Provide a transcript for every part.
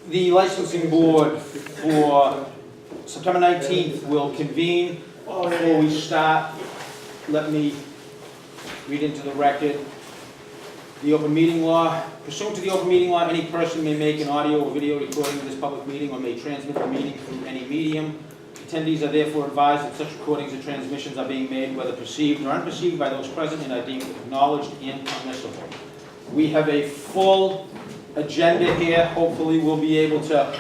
The licensing board for September 19th will convene. Before we start, let me read into the record the open meeting law. Pursuant to the open meeting law, any person may make an audio or video recording of this public meeting or may transmit the meeting through any medium. Attendees are therefore advised that such recordings and transmissions are being made, whether perceived or unperceived, by those present and are deemed acknowledged and permissible. We have a full agenda here. Hopefully we'll be able to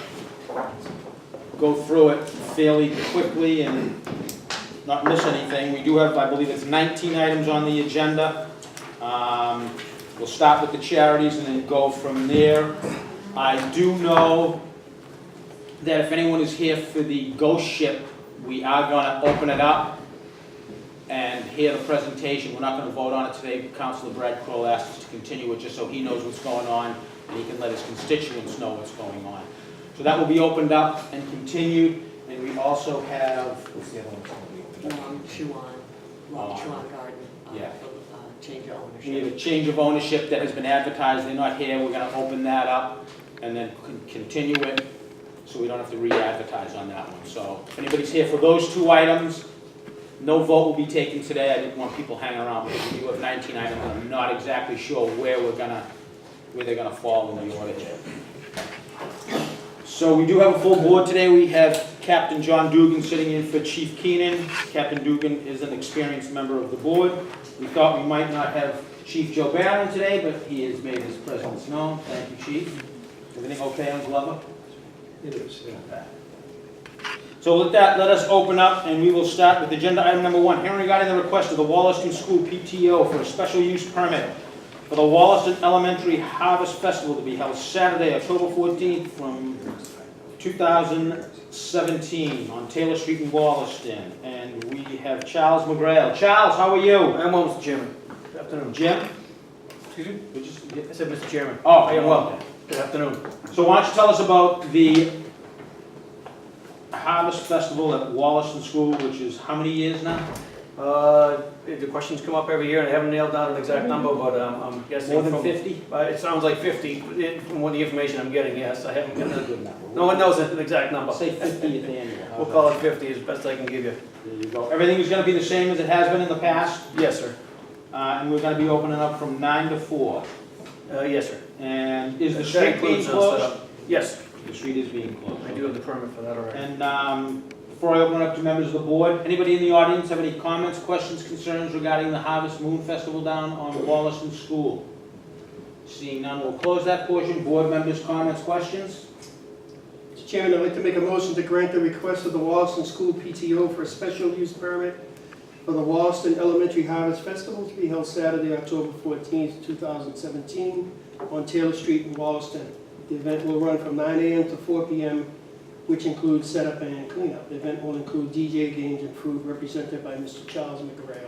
go through it fairly quickly and not miss anything. We do have, I believe it's 19 items on the agenda. We'll start with the charities and then go from there. I do know that if anyone is here for the ghost ship, we are going to open it up and hear the presentation. We're not going to vote on it today. Councilor Brad Kroll asked us to continue it just so he knows what's going on and he can let his constituents know what's going on. So that will be opened up and continued. And we also have, what's the other one? Chuan Garden. Yeah. Change of ownership. We have a change of ownership that has been advertised. They're not here. We're going to open that up and then continue it so we don't have to re-advertise on that one. So if anybody's here for those two items, no vote will be taken today. I didn't want people hanging around because we do have 19 items. I'm not exactly sure where they're gonna fall in the order here. So we do have a full board today. We have Captain John Dugan sitting in for Chief Keenan. Captain Dugan is an experienced member of the board. We thought we might not have Chief Joe Barron today, but he has made his presence known. Thank you, Chief. Everything okay on Glover? It is, yeah. So with that, let us open up and we will start with agenda item number 1. Hearing regarding the request of the Wollaston School PTO for a special use permit for the Wollaston Elementary Harvest Festival to be held Saturday, October 14th from 2017 on Taylor Street in Wollaston. And we have Charles McGrail. Charles, how are you? I'm well, Mr. Chairman. Good afternoon. Jim? Excuse me? I I said, Mr. Chairman. Oh, I am well. Good afternoon. So why don't you tell us about the Harvest Festival at Wollaston School, which is how many years now? The questions come up every year, and I haven't nailed down an exact number, but I'm guessing More than from... 50? It sounds like 50, from what the information I'm getting, yes. I haven't That's a gotten good number. No one knows an exact number. Say 50th annual. We'll call it 50 as best I can give you. There you go. Everything is going to be the same as it has been in the past, Yes, sir. and we're going to be opening up from 9 to 4. Yes, sir. And is the That street being includes, closed? setup. Yes, The street is being closed. I do have the permit for that already. And before I open it up to members of the board, anybody in the audience have any comments, questions, concerns regarding the Harvest Moon Festival down on Wollaston School? Seeing none, we'll close that portion. Board members, comments, questions? Mr. Chairman, I'd like to make a motion to grant the request of the Wollaston School PTO for a special use permit for the Wollaston Elementary Harvest Festival to be held Saturday, October 14th, 2017 on Taylor Street in Wollaston. The event will run from 9 a.m. to 4 p.m., which includes setup and cleanup. The event will include DJ games and food represented by Mr. Charles McGrail.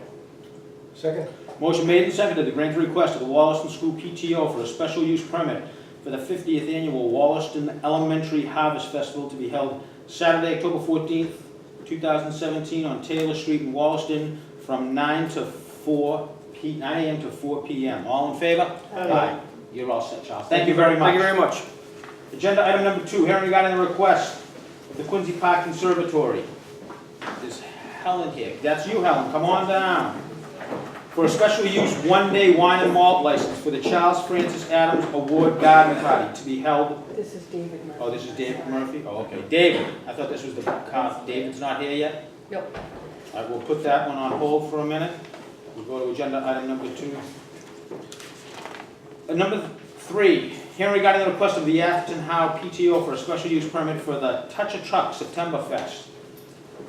Second. Motion made and seconded to grant the request of the Wollaston School PTO for a special use permit for the 50th annual Wollaston Elementary Harvest Festival to be held Saturday, October 14th, 2017 on Taylor Street in Wollaston from 9 a.m. to 4 p.m. All in favor? Aye. You're all set, Charles. Thank you very much. Thank you very much. Agenda item number 2, hearing regarding the request of the Quincy Park Conservatory. Is Helen here? That's you, Helen. Come on down. For a special use one-day wine and malt license for the Charles Francis Adams Award Garden Party to be held. This is David Murphy. Oh, this is David Murphy? Oh, okay. David. I thought this was the car. David's not here yet? Nope. I will put that one on hold for a minute. We'll go to agenda item number 2. Number 3, hearing regarding the request of the Atherton Howe PTO for a special use permit for the Touch a Truck September Fest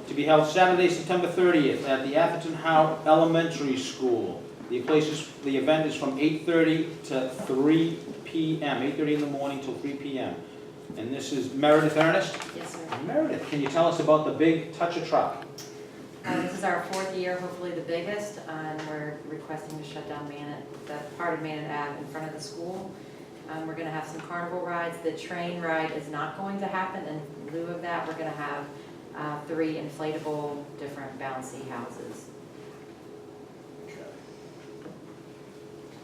to be held Saturday, September 30th at the Atherton Howe Elementary School. The event is from 8:30 to 3 p.m., 8:30 in the morning till 3 p.m. And this is Meredith Ernest. Yes, sir. Meredith, can you tell us about the big Touch a Truck? This is our 4th year, hopefully the biggest, and we're requesting to shut down that part of Manet Ave in front of the school. We're going to have some carnival rides. The train ride is not going to happen. In lieu of that, we're going to have 3 inflatable different bouncy houses.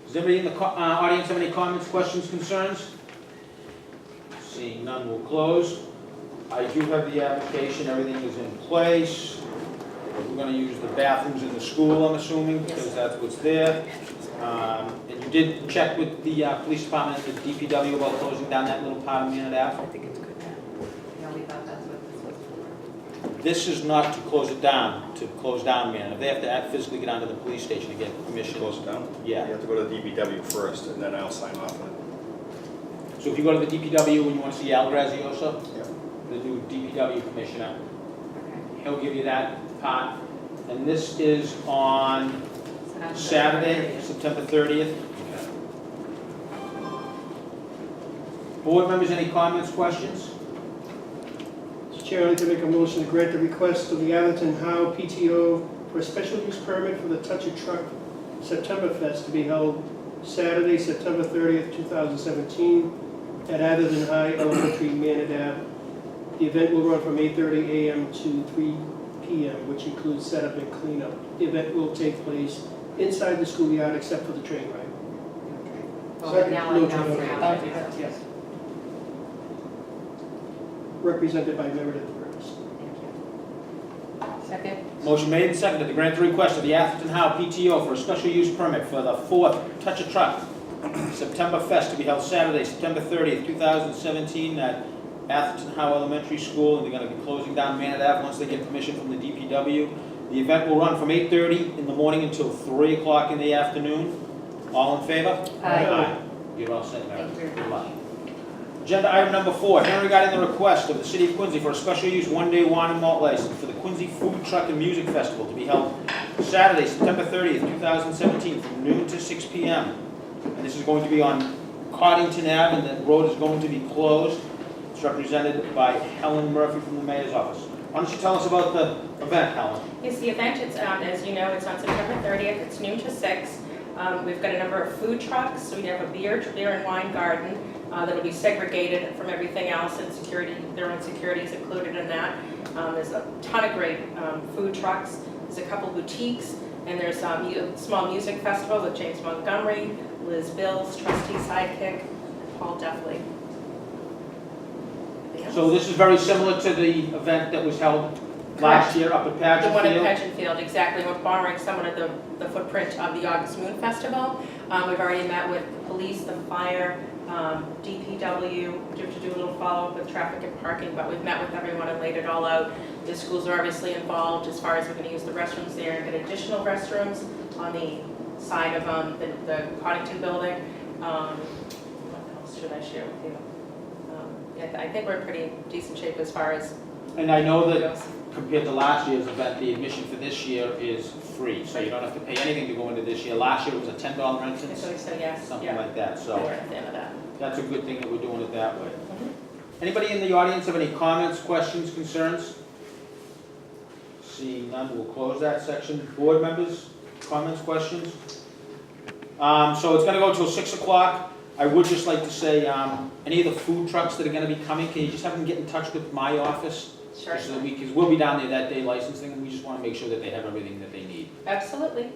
Does anybody in the audience have any comments, questions, concerns? Seeing none, we'll close. I do have the application, everything is in place. We're gonna use the bathrooms in the school, I'm assuming, because that's what's there. And you did check with the police department and the DPW about closing down that little part of Maynard Ave? I think it's good now. No, we thought that's what this was for. This is not to close it down, to close down Maynard. They have to physically get down to the police station to get permission. Close it down? Yeah. You have to go to the DPW first, and then I'll sign off on it. So if you go to the DPW and you want to see Al Grazioso, Yeah. the new DPW commissioner, Okay. he'll give you that part. And this is on So that's the- Saturday, September 30th. Board members, any comments, questions? Mr. Chair, I'd like to make a motion to grant the request of the Atherton Howe PTO for a special use permit for the Touch a Truck September Fest to be held Saturday, September 30th, 2017 at Atherton High Elementary, Maynard Ave. The event will run from 8:30 a.m. to 3 p.m., which includes setup and cleanup. The event will take place inside the schoolyard except for the train ride. Well, Second. now No I train know. ride. Yes. Represented by Meredith Burns. Second? Motion made and seconded to grant the request of the Atherton Howe PTO for a special use permit for the 4th Touch a Truck September Fest to be held Saturday, September 30th, 2017 at Atherton Howe Elementary School, and they're going to be closing down Maynard Ave once they get permission from the DPW. The event will run from 8:30 in the morning until 3 o'clock in the afternoon. All in favor? Aye. You're all set, Meredith. Thank you very Good much. luck. Agenda item number 4, hearing regarding the request of the City of Quincy for a special use one-day wine and malt license for the Quincy Food Truck and Music Festival to be held Saturday, September 30th, 2017 from noon to 6 p.m. And this is going to be on Coddington Ave, and the road is going to be closed. It's represented by Helen Murphy from the Mayor's Office. Why don't you tell us about the event, Helen? Yes, the event, it's, as you know, it's on September 30th, it's noon to 6. We've got a number of food trucks, so we have a beer and wine garden that'll be segregated from everything else, and security, their own security is included in that. There's a ton of great food trucks, there's a couple boutiques, and there's a small music festival with James Montgomery, Liz Bills, Trustee Sidekick, and Paul Deffley. So this is very similar to the event that was held last year up at Pageant The one at Field? Pageant Field, exactly. We're borrowing somewhat of the footprint of the August Moon Festival. We've already met with the police, the fire, DPW, to do a little follow-up with traffic and parking, but we've met with everyone and laid it all out. The schools are obviously involved as far as we're going to use the restrooms there and get additional restrooms on the side of the Coddington building. What else should I share with you? Yeah, I think we're in pretty decent shape as far as And I know that goes. compared to last year's event, the admission for this year is free, so you don't have to pay anything to go into this year. Last year it was a $10 entrance, So we said yes, something yeah. like that, So so we're at the end of that. that's a good thing that we're doing it that way. Mhm. Anybody in the audience have any comments, questions, concerns? Seeing none, we'll close that section. Board members, comments, questions? So it's gonna go till 6 o'clock. I would just like to say, any of the food trucks that are gonna be coming, can you just have them get in touch with my office? Sure. Just so that because we'll be down there that day licensing, and we just wanna make sure that they have everything that they need. Absolutely.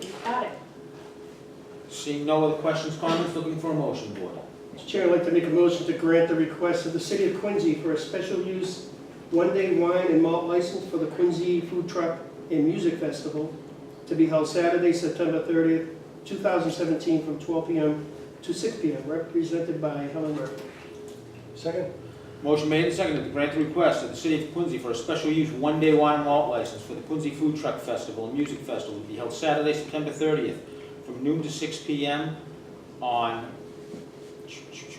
You got it. Seeing no other questions, comments, looking for a motion, board. Mr. Chair, I'd like to make a motion to grant the request of the City of Quincy for a special use one-day wine and malt license for the Quincy Food Truck and Music Festival to be held Saturday, September 30th, 2017 from 12 p.m. to 6 p.m., represented by Helen Murphy. Second? Motion made and seconded to grant the request of the City of Quincy for a special use one-day wine and malt license for the Quincy Food Truck Festival and Music Festival to be held Saturday, September 30th from noon to 6 p.m. on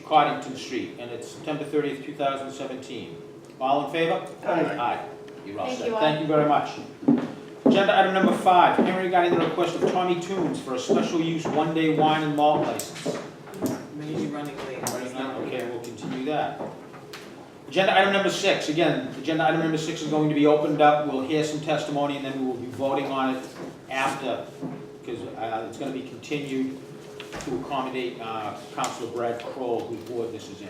Coddington Street, and it's September 30th, 2017. All in favor? Aye. Aye. You're all Thank set. you all. Thank you very much. Agenda item number 5, hearing regarding the request of Tommy Toons for a special use one-day wine and malt license. Maybe running late. Okay, we'll continue that. Agenda item number 6, again, agenda item number 6 is going to be opened up, we'll hear some testimony, and then we will be voting on it after, because it's going to be continued to accommodate Councilor Brad Kroll, whose board this is in.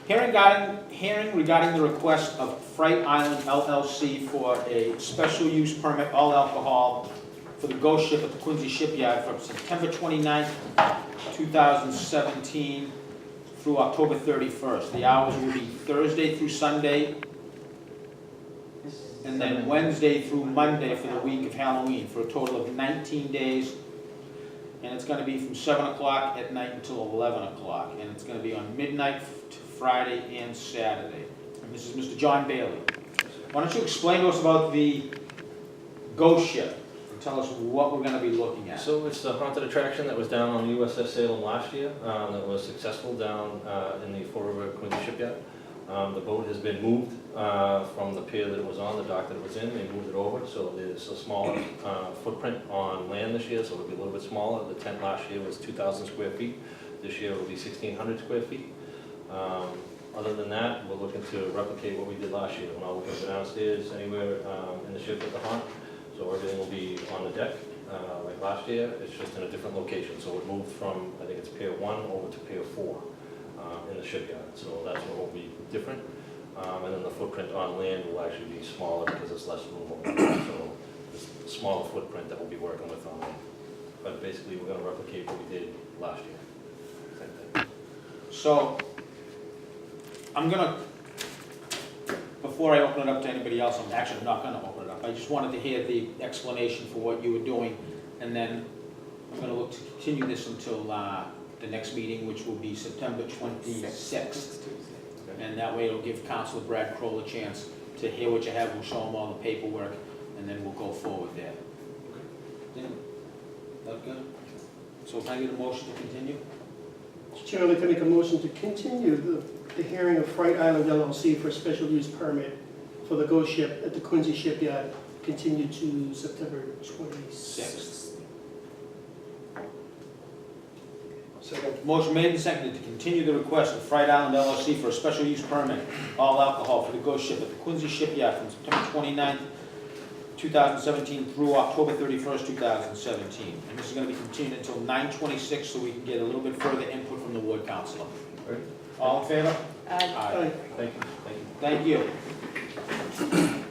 Hearing regarding the request of Fright Island LLC for a special use permit, all alcohol, for the Ghost Ship at the Quincy Shipyard from September 29th, 2017 through October 31st. The hours will be Thursday through Sunday, and then Wednesday through Monday for the week of Halloween, for a total of 19 days. And it's gonna be from 7 o'clock at night until 11 o'clock. And it's gonna be on midnight to Friday and Saturday. And this is Mr. John Bailey. Why don't you explain to us about the ghost ship and tell us what we're gonna be looking at? So it's the haunted attraction that was down on the USS Salem last year, that was successful down in the Fall River Quincy shipyard. The boat has been moved from the pier that it was on, the dock that it was in, they moved it over, so there's a smaller footprint on land this year, so it'll be a little bit smaller. The tent last year was 2,000 square feet, this year it'll be 1,600 square feet. Other than that, we're looking to replicate what we did last year. We're not looking to go downstairs anywhere in the ship with the haunt, so everything will be on the deck. Like last year, it's just in a different location, so it moved from, I think it's Pier 1 over to Pier 4 in the shipyard, so that's what will be different. And then the footprint on land will actually be smaller because it's less room over there, so it's a smaller footprint that we'll be working with on land. But basically, we're gonna replicate what we did last year. Same thing. So, I'm gonna, before I open it up to anybody else, I'm actually not gonna open it up. I just wanted to hear the explanation for what you were doing, and then I'm gonna look to continue this until the next meeting, which will be September 26th. And that way it'll give Councilor Brad Kroll a chance to hear what you have, we'll show him all the paperwork, and then we'll go forward there. Yeah. That good? So can I get a motion to continue? Mr. Chair, I'd like to make a motion to continue the hearing of Fright Island LLC for a special use permit for the ghost ship at the Quincy shipyard, continue to September 26th. Second. Motion made and seconded to continue the request of Fright Island LLC for a special use permit, all alcohol for the ghost ship at the Quincy shipyard from September 29th, 2017 through October 31st, 2017. And this is going to be continued until 9/26 so we can get a little bit further input from the ward councilor. Right. All in favor? Aye. Thank you. Thank you. Thank you.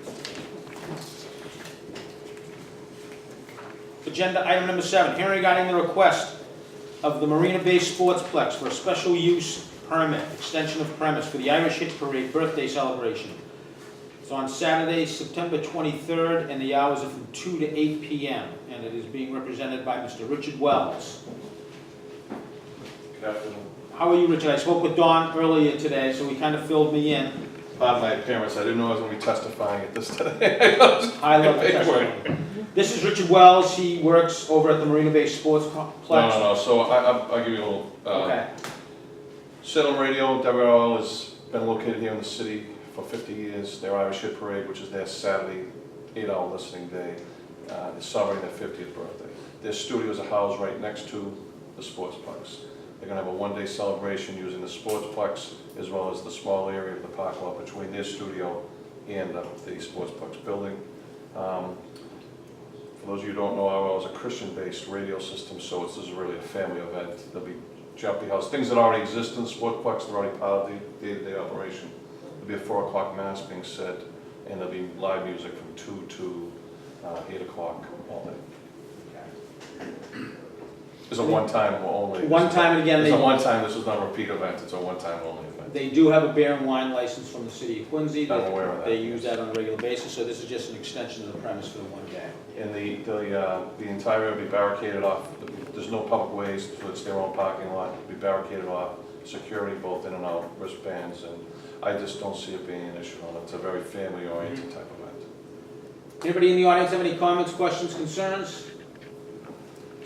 Agenda item number 7, hearing regarding the request of the Marina Bay Sportsplex for a special use permit, extension of premise for the Irish Hit Parade birthday celebration. It's on Saturday, September 23rd, and the hours are from 2 to 8 p.m. And it is being represented by Mr. Richard Wells. Good afternoon. How are you, Richard? I spoke with Don earlier today, so he kind of filled me in. Pardon my appearance, I didn't know I was going to be testifying at this today. High level testimony. This is Richard Wells. He works over at the Marina Bay Sportsplex. No, so I'll give you a little. Okay. Salem Radio, WRL has been located here in the city for 50 years. Their Irish Hit Parade, which is their Saturday 8-hour listening day, is celebrating their 50th birthday. Their studios are housed right next to the Sportsplex. They're going to have a one-day celebration using the Sportsplex as well as the small area of the park lot between their studio and the Sportsplex building. For those of you who don't know, RL is a Christian-based radio system, so this is really a family event. There'll be Jeopardy House, things that already exist in the Sportsplex, they're already part of the day-to-day operation. There'll be a 4 o'clock mass being said, and there'll be live music from 2 to 8 o'clock all day. It's a one-time only. One time, and again, It's a one-time, this is not a repeat event, it's a one-time only event. they do have a beer and wine license from the city of Quincy. I'm aware of that. They use that on a regular basis, so this is just an extension of the premise for the one day. And the entire area will be barricaded off. There's no public ways, so it's their own parking lot. It'll be barricaded off, security both in and out, wristbands, and I just don't see it being an issue on it. It's a very family-oriented type event. Anybody in the audience have any comments, questions, concerns?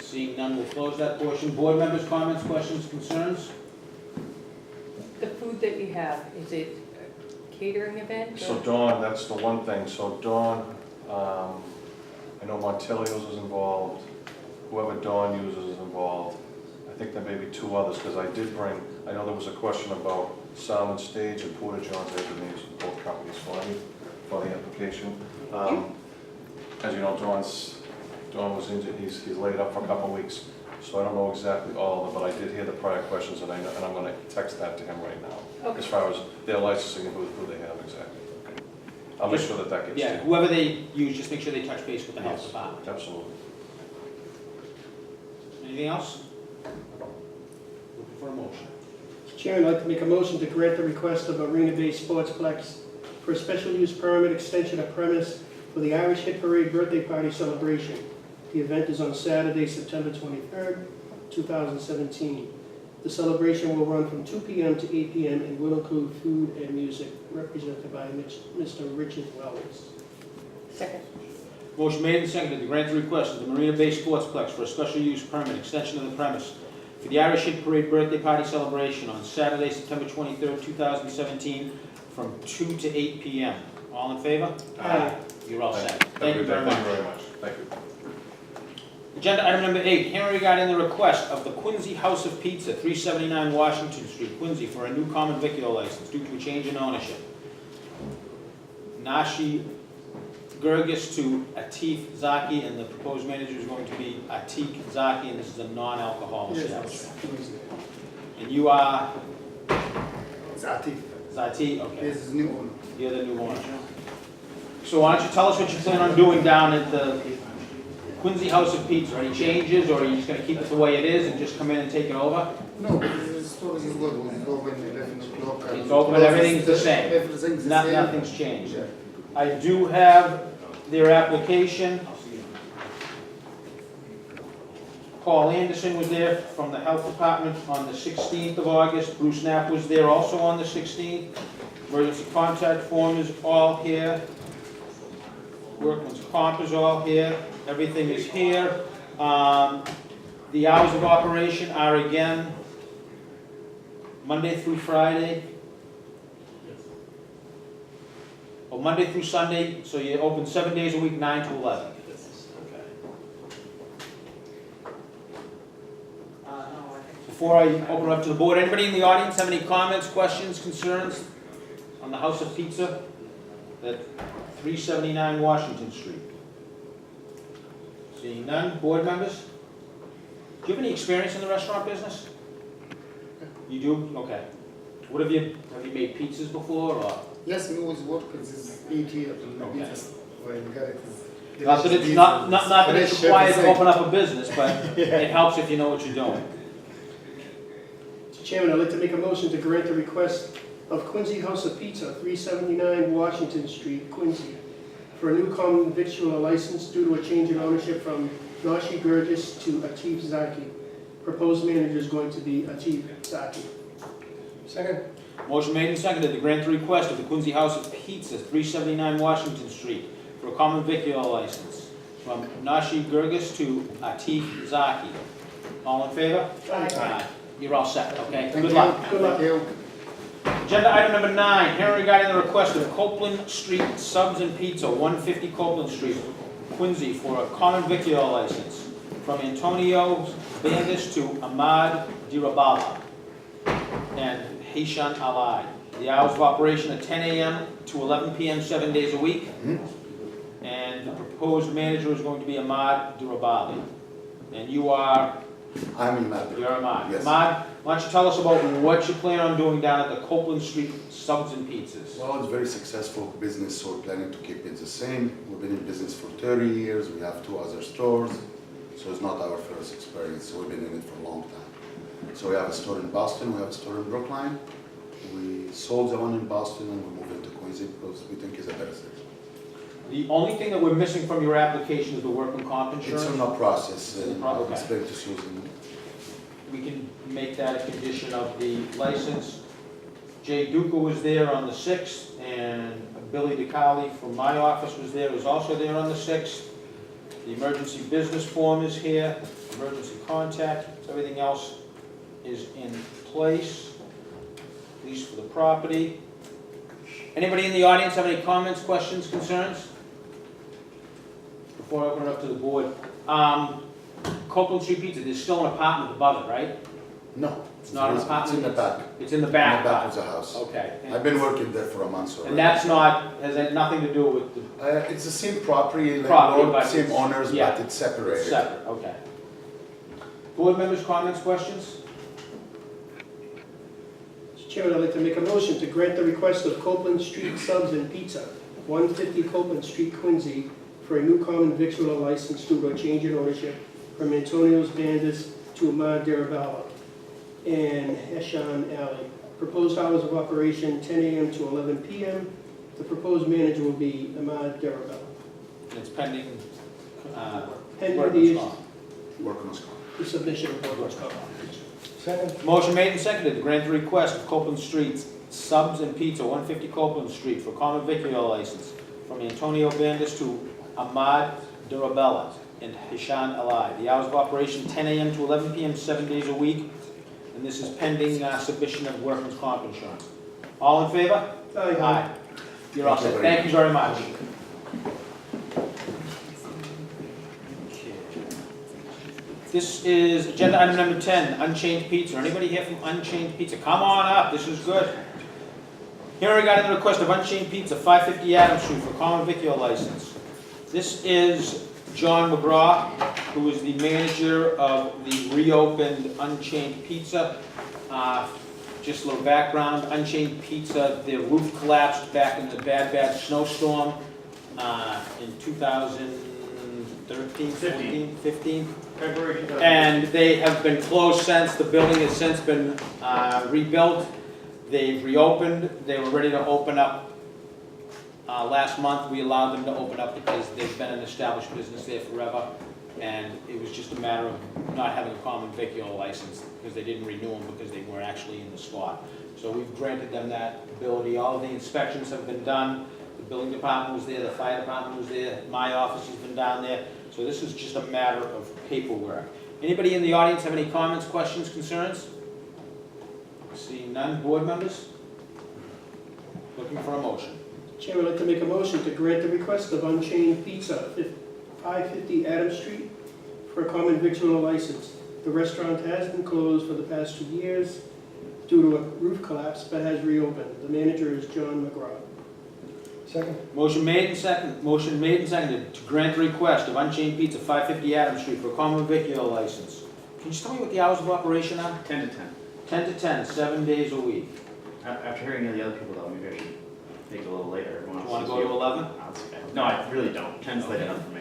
Seeing none, we'll close that portion. Board members, comments, questions, concerns? The food that you have, is it a catering event? So Dawn, that's the one thing. So Dawn, I know Montelio's is involved. Whoever Dawn uses is involved. I think there may be 2 others, because I did bring, I know there was a question about Sound and Stage and Porta Johns. I had the names of both companies for me, for the application. As you know, Dawn was injured, he's laid up for a couple of weeks, so I don't know exactly all of them, but I did hear the prior questions, and I'm going to text that to him right now, Okay. as far as their licensing and who they have exactly. I'll make sure that that gets Yeah, to you. whoever they use, just make sure they touch base with the health Yes, department. absolutely. Anything else? Looking for a motion. Chairman, I'd like to make a motion to grant the request of Marina Bay Sportsplex for a special use permit extension of premise for the Irish Hit Parade birthday party celebration. The event is on Saturday, September 23rd, 2017. The celebration will run from 2 p.m. to 8 p.m. and will include food and music, represented by Mr. Richard Wells. Second. Motion made and seconded to grant the request of the Marina Bay Sportsplex for a special use permit extension of the premise for the Irish Hit Parade birthday party celebration on Saturday, September 23rd, 2017, from 2 to 8 p.m. All in favor? Aye. You're all set. Have a Thank you good day. very much. Thank you very much. Thank you. Agenda item number 8, hearing regarding the request of the Quincy House of Pizza, 379 Washington Street, Quincy, for a new common vicular license due to a change in ownership. Nashi Gergis to Atif Zaki, and the proposed manager is going to be Atik Zaki, and this is a non-alcohol establishment. And you are Zatif. Zati? Okay. This is new owner. You're the new owner. So why don't you tell us what you plan on doing down at the Quincy House of Pizza? Any changes, or are you just going to keep it the way it is and just come in and take it over? No, the store is good. It's open 11 o'clock. It's open, everything's the same. Everything's the same. Nothing's changed. I do have their application. Paul Anderson was there from the Health Department on the 16th of August. Bruce Knapp was there also on the 16th. Emergency contact form is all here. Workman's comp is all here. Everything is here. The hours of operation are again Monday through Friday. Or Monday through Sunday, so you open 7 days a week, 9 to 11. Okay. Before I open it up to the board, anybody in the audience have any comments, questions, concerns on the House of Pizza at 379 Washington Street? Seeing none, board members? Do you have any experience in the restaurant business? You do? Okay. What have you made pizzas before, or? Yes, we always work with this 8 years. Okay. Well, you got it. Not that it's not that it's required to open up a business, but it helps if you know what you're doing. Mr. Chairman, I'd like to make a motion to grant the request of Quincy House of Pizza, 379 Washington Street, Quincy, for a new common victualler license due to a change in ownership from Nashi Gergis to Atif Zaki. Proposed manager is going to be Atif Zaki. Second. Motion made and seconded to grant the request of the Quincy House of Pizza, 379 Washington Street, for a common vicular license from Nashi Gergis to Atif Zaki. All in favor? Aye. You're all set, okay? Thank Good you. luck. Good luck. Thank you. Agenda item number 9, hearing regarding the request of Copeland Street Subs and Pizza, 150 Copeland Street, Quincy, for a common vicular license from Antonio Bandis to Ahmad Dirabala and Hishan Alai. The hours of operation are 10 a.m. to 11 p.m. 7 days a week. And the proposed manager is going to be Ahmad Dirabali. And you are? I'm Imad. You're Ahmad. Yes. Ahmad, why don't you tell us about what you plan on doing down at the Copeland Street Subs and Pizzas? Well, it's a very successful business, so we're planning to keep it the same. We've been in business for 30 years. We have 2 other stores, so it's not our first experience. So we've been in it for a long time. So we have a store in Boston, we have a store in Brookline. We sold the one in Boston and we moved into Quincy because we think it's a better city. The only thing that we're missing from your application is the workman comp insurance. It's in the process, It's in and the I'll okay. explain to Susan. We can make that a condition of the license. Jay Duca was there on the 6th, and Billy DeCarli from my office was there, was also there on the 6th. The emergency business form is here, emergency contact, everything else is in place, at least for the property. Anybody in the audience have any comments, questions, concerns? Before I open it up to the board. Copeland Street Pizza, there's still an apartment above it, right? No. It's not an apartment? It's in the back. It's in the In back. the back of the house. Okay. I've been working there for a month already. And that's not, has that nothing to do with the It's the same property, Property, landlord, but same it's- owners, yeah. but it's separated. separate, okay. Board members, comments, questions? Mr. Chairman, I'd like to make a motion to grant the request of Copeland Street Subs and Pizza, 150 Copeland Street, Quincy, for a new common victualler license due to a change in ownership from Antonio's Bandis to Ahmad Dirabala. and Heshan Alley. Proposed hours of operation 10 a.m. to 11 p.m. The proposed manager will be Ahmad Darabella. It's pending, Pending workers' the comp. Workman's comp. the submission of workers' comp. Second. Motion made and seconded to grant the request of Copeland Street Subs and Pizza, 150 Copeland Street, for common vicular license from Antonio Bandis to Ahmad Darabella and Hishan Alai. The hours of operation 10 a.m. to 11 p.m., 7 days a week, and this is pending submission of workman's comp insurance. All in favor? Aye. You're all Thank you set. very Thank you very much. This is agenda item number 10, Unchained Pizza. Anybody here from Unchained Pizza? Come on up, this is good. Here regarding the request of Unchained Pizza, 550 Adams Street for common vicular license. This is John McGraw, who is the manager of the reopened Unchained Pizza. Just a little background, Unchained Pizza, their roof collapsed back in the bad snowstorm in 2013, 14, 15. February. And they have been closed since. The building has since been rebuilt. They've reopened. They were ready to open up last month. We allowed them to open up because they've been an established business there forever. And it was just a matter of not having a common vicular license because they didn't renew them because they weren't actually in the spot. So we've granted them that ability. All of the inspections have been done. The building department was there, the fire department was there, my office has been down there. So this is just a matter of paperwork. Anybody in the audience have any comments, questions, concerns? Seeing none, board members? Looking for a motion. Chairman, I'd like to make a motion to grant the request of Unchained Pizza, 550 Adams Street, for a common victualler license. The restaurant has been closed for the past 2 years due to a roof collapse, but has reopened. The manager is John McGraw. Second. Motion made and seconded to grant the request of Unchained Pizza, 550 Adams Street, for a common vicular license. Can you just tell me what the hours of operation are? 10 to 10. 10 to 10, 7 days a week. After hearing the other people though, maybe I should make it a little later. Do you want to go to 11? That's okay. No, I really don't. 10's late enough for me.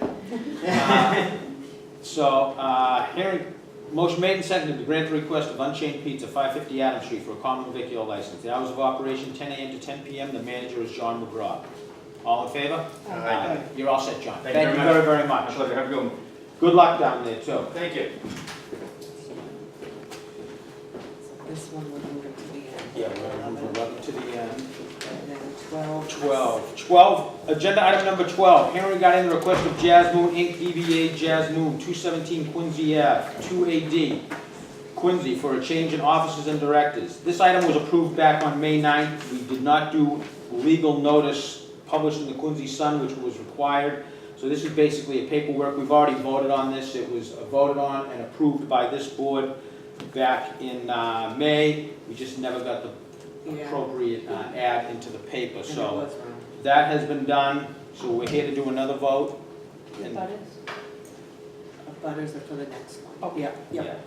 Motion made and seconded to grant the request of Unchained Pizza, 550 Adams Street, for a common vicular license. The hours of operation 10 a.m. to 10 p.m. The manager is John McGraw. All in favor? Aye. You're all set, John. Thank you very very, very My much. pleasure. Have a good one. Good luck down there, too. Thank you. This one we're moving to the end. Yeah, we're going to move 11 to the end. And then 12. 12, agenda item number 12, hearing regarding the request of Jazz Moon Inc., DBA Jazz Moon, 217 Quincy Ave, 2AD, Quincy, for a change in officers and directors. This item was approved back on May 9th. We did not do legal notice published in the Quincy Sun, which was required. So this is basically a paperwork. We've already voted on this. It was voted on and approved by this board back in May. We just never got the appropriate ad into the paper. So that has been done. So we're here to do another vote. The butters are for the next one. Oh, yeah,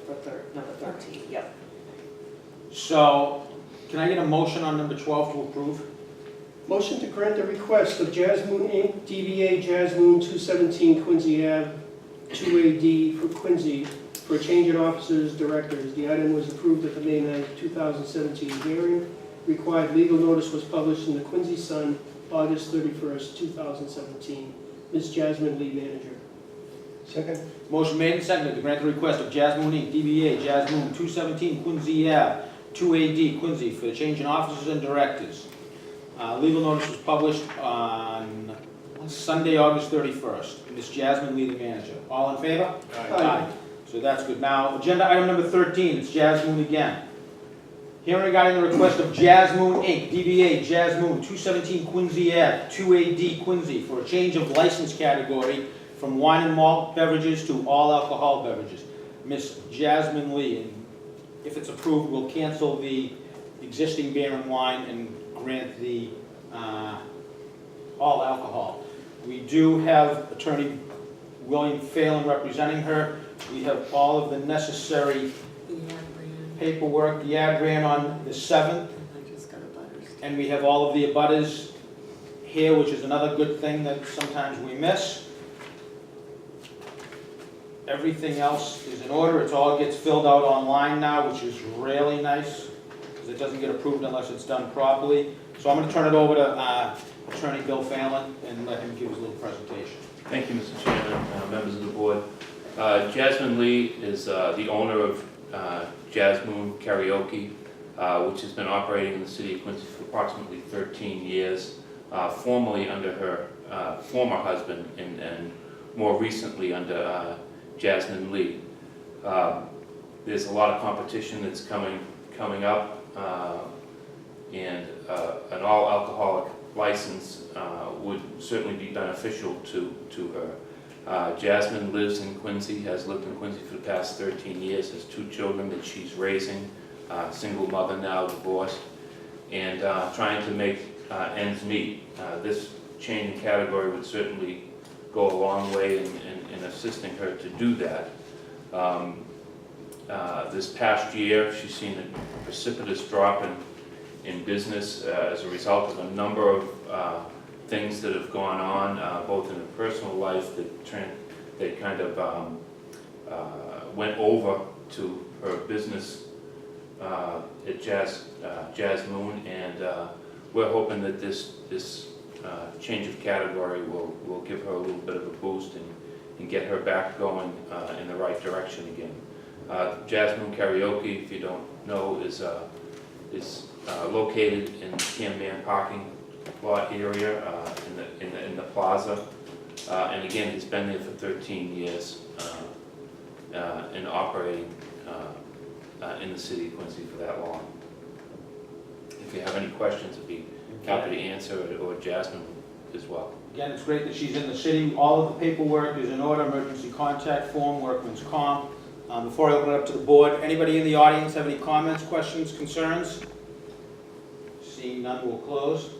for number 13, yep. So can I get a motion on number 12 to approve? Motion to grant the request of Jazz Moon Inc., DBA Jazz Moon, 217 Quincy Ave, 2AD for Quincy, for a change in officers, directors. The item was approved at the May 9, 2017 hearing. Required legal notice was published in the Quincy Sun, August 31st, 2017. Ms. Jasmine Lee, manager. Second. Motion made and seconded to grant the request of Jazz Moon Inc., DBA Jazz Moon, 217 Quincy Ave, 2AD Quincy, for a change in officers and directors. Legal notice was published on Sunday, August 31st. Ms. Jasmine Lee, the manager. All in favor? Aye. So that's good. Now, agenda item number 13, it's Jazz Moon again. Hearing regarding the request of Jazz Moon Inc., DBA Jazz Moon, 217 Quincy Ave, 2AD Quincy, for a change of license category from wine and malt beverages to all alcohol beverages. Ms. Jasmine Lee, and if it's approved, we'll cancel the existing beer and wine and grant the all alcohol. We do have Attorney William Phelan representing her. We have all of the necessary paperwork. The ad ran on the 7th. And we have all of the abutters here, which is another good thing that sometimes we miss. everything else is in order. It all gets filled out online now, which is really nice, because it doesn't get approved unless it's done properly. So I'm going to turn it over to Attorney Bill Fallon and let him give his little presentation. Thank you, Mr. Chairman, members of the board. Jasmine Lee is the owner of Jazz Moon Karaoke, which has been operating in the city of Quincy for approximately 13 years, formerly under her former husband and more recently under Jasmine Lee. There's a lot of competition that's coming up, and an all-alcoholic license would certainly be beneficial to her. Jasmine lives in Quincy, has lived in Quincy for the past 13 years, has 2 children that she's raising, single mother now, divorced, and trying to make ends meet. This change in category would certainly go a long way in assisting her to do that. This past year, she's seen a precipitous drop in business as a result of a number of things that have gone on, both in her personal life that kind of went over to her business at Jazz Moon, and we're hoping that this change of category will give her a little bit of a boost and get her back going in the right direction again. Jazz Moon Karaoke, if you don't know, is located in the Cam parking lot area in the plaza, and again, it's been there for 13 years and operating in the city of Quincy for that long. If you have any questions, I'd be happy to answer it, or Jasmine as well. Again, it's great that she's in the city. All of the paperwork is in order, emergency contact form, workman's comp. Before I open it up to the board, anybody in the audience have any comments, questions, concerns? Seeing none, we'll close.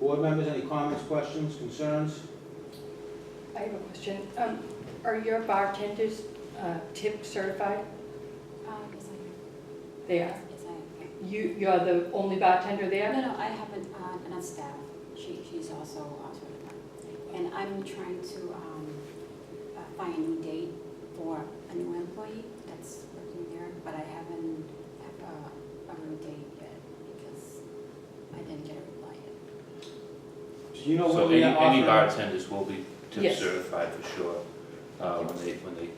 Board members, any comments, questions, concerns? I have a question. Are your bartenders tip certified? Yes, I am. They are? Yes, I am. You're the only bartender there? No, I have another staff. She's also certified. And I'm trying to find a new date for a new employee that's working there, but I haven't have a new date yet because I didn't get a reply yet. Do you know So when we are any offering? bartenders will be tip Yes. certified for sure when they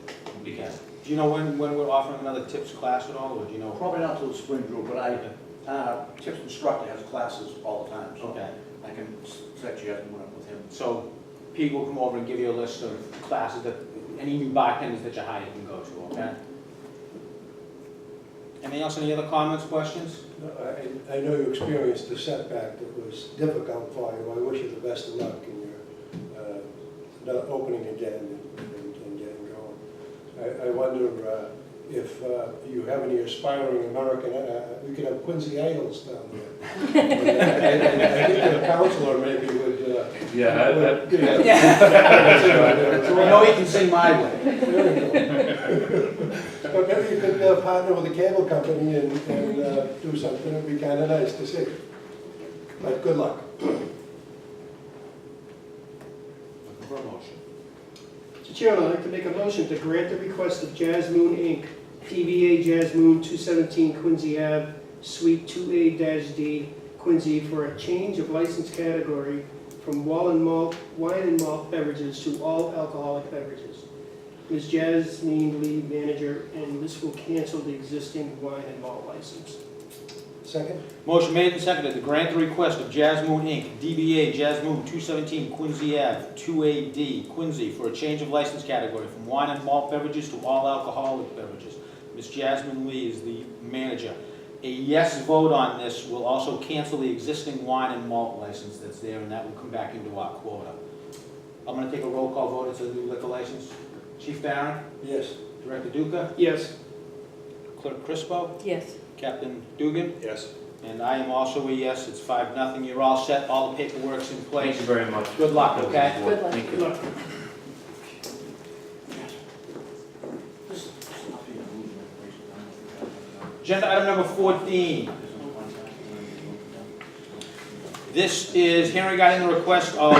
begin. Do you know when we're offering another tips class at all, or do you know? Probably not till the spring, Drew, but Chip's instructor has classes all the time, so Okay, I can set you up with him. so Pete will come over and give you a list of classes that, any new bartenders that you hire can go to, okay? Anything else, any other comments, questions? I know you experienced a setback that was difficult for you. I wish you the best of luck in your opening again and getting going. I wonder if you have any aspiring American, we could have Quincy Idols down there. I think the counselor maybe would. Yeah, I know he can sing my way. But maybe you could partner with a cable company and do something. It'd be kind of nice to see. But good luck. Looking for a motion. Mr. Chairman, I'd like to make a motion to grant the request of Jazz Moon Inc., DBA Jazz Moon, 217 Quincy Ave, Suite 2A-D, Quincy, for a change of license category from wine and malt beverages to all alcoholic beverages. Ms. Jasmine Lee, manager, and this will cancel the existing wine and malt license. Second? Motion made and seconded to grant the request of Jazz Moon Inc., DBA Jazz Moon, 217 Quincy Ave, 2AD, Quincy, for a change of license category from wine and malt beverages to all alcoholic beverages. Ms. Jasmine Lee is the manager. A yes vote on this will also cancel the existing wine and malt license that's there, and that will come back into our quota. I'm going to take a roll call vote. It's a new liquor license. Chief Barron? Yes. Director Duca? Yes. Clerk Crispo? Yes. Captain Dugan? Yes. And I am also a yes. It's 5-0. You're all set. All the paperwork's in Thank place. you very much. Good luck, okay? Good luck. Thank Good you. luck. Agenda item number 14. This is hearing regarding the request of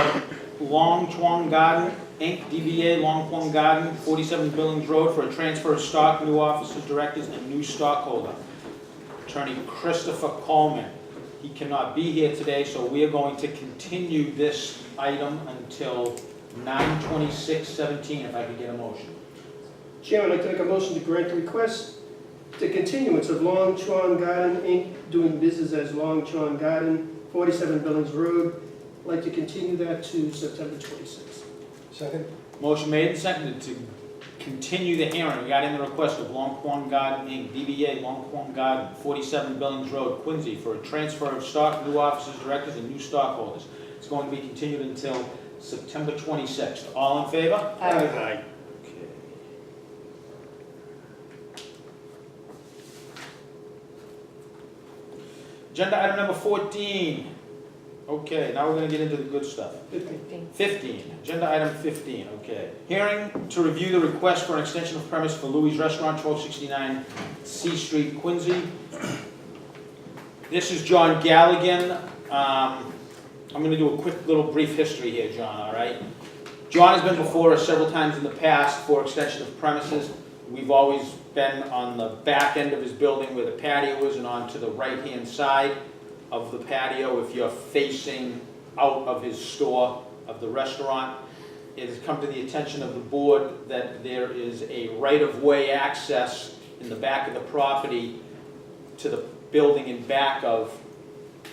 Long Chuang Garden Inc., DBA Long Plum Garden, 47 Billings Road, for a transfer of stock, new officers, directors, and new stockholder. Attorney Christopher Coleman. He cannot be here today, so we are going to continue this item until 9/26/17, if I could get a motion. Chairman, I'd like to make a motion to grant the request to continuance of Long Chuan Garden, Inc., doing business as Long Chuan Garden, 47 Billings Road. I'd like to continue that to September 26th. Second? Motion made and seconded to continue the hearing regarding the request of Long Quang Garden Inc., DBA Long Quang Garden, 47 Billings Road, Quincy, for a transfer of stock, new officers, directors, and new stockholders. It's going to be continued until September 26th. All in favor? Aye. Okay. Agenda item number 14. Okay, now we're going to get into the good stuff. 15, agenda item 15, okay. Hearing to review the request for an extension of premise for Louis Restaurant, 1269 C Street, Quincy. This is John Galligan. I'm going to do a quick little brief history here, John, all right? John has been before us several times in the past for extension of premises. We've always been on the back end of his building where the patio is and on to the right-hand side of the patio if you're facing out of his store, of the restaurant. It has come to the attention of the board that there is a right-of-way access in the back of the property to the building in back of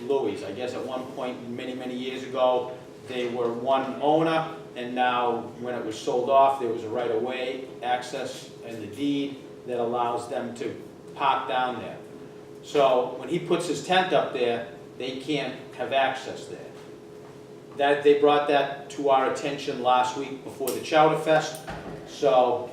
Louis. I guess at one point, many, many years ago, they were one owner, and now when it was sold off, there was a right-of-way access in the deed that allows them to park down there. So when he puts his tent up there, they can't have access there. They brought that to our attention last week before the Chowder Fest. So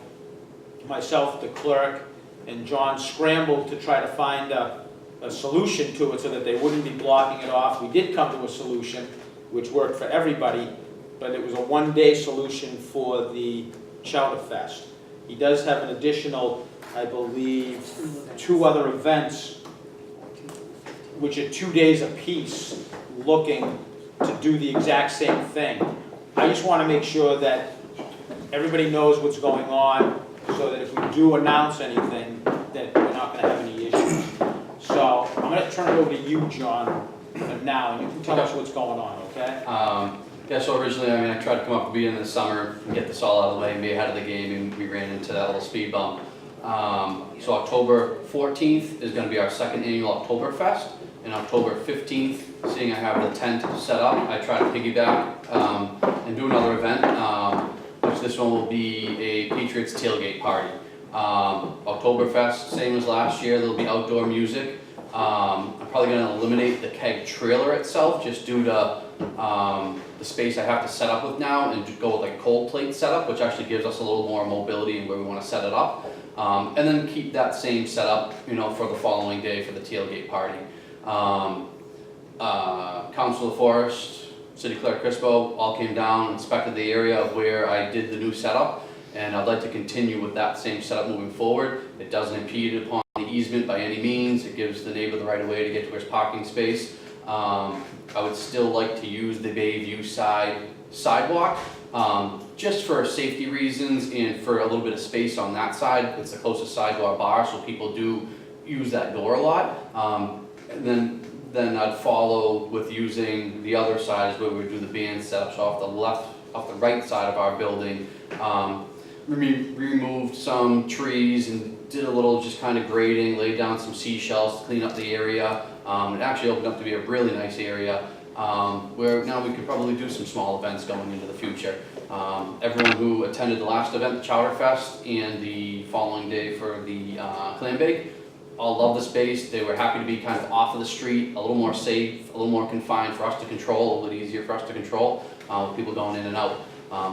myself, the clerk, and John scrambled to try to find a solution to it so that they wouldn't be blocking it off. We did come to a solution which worked for everybody, but it was a one-day solution for the Chowder Fest. He does have an additional, I believe, 2 other events which are 2 days apiece, looking to do the exact same thing. I just want to make sure that everybody knows what's going on, so that if we do announce anything, that we're not going to have any issues. So I'm going to turn it over to you, John, for now, and you can tell us what's going on, okay? Yeah, so originally, I tried to come up with being in the summer and get this all out of the way and be ahead of the game, and we ran into that little speed bump. So October 14th is going to be our second annual Oktoberfest, and October 15th, seeing I have the tent set up, I try to piggyback and do another event, which this one will be a Patriots tailgate party. Oktoberfest, same as last year, there'll be outdoor music. I'm probably going to eliminate the keg trailer itself, just due to the space I have to set up with now, and just go with like a cold plate setup, which actually gives us a little more mobility in where we want to set it up. And then keep that same setup, for the following day for the tailgate party. Council of Forest, City Clerk Crispo all came down, inspected the area of where I did the new setup, and I'd like to continue with that same setup moving forward. It doesn't impede upon the easement by any means. It gives the neighbor the right of way to get to his parking space. I would still like to use the Bayview side sidewalk, just for safety reasons and for a little bit of space on that side. It's the closest side to our bar, so people do use that door a lot. And then I'd follow with using the other side is where we do the band setup. So off the right side of our building, removed some trees and did a little just kind of grading, laid down some seashells to clean up the area. It actually opened up to be a really nice area where now we could probably do some small events going into the future. Everyone who attended the last event, the Chowder Fest, and the following day for the clam bake, all love the space. They were happy to be kind of off of the street, a little more safe, a little more confined for us to control, a little bit easier for us to control, with people going in and out.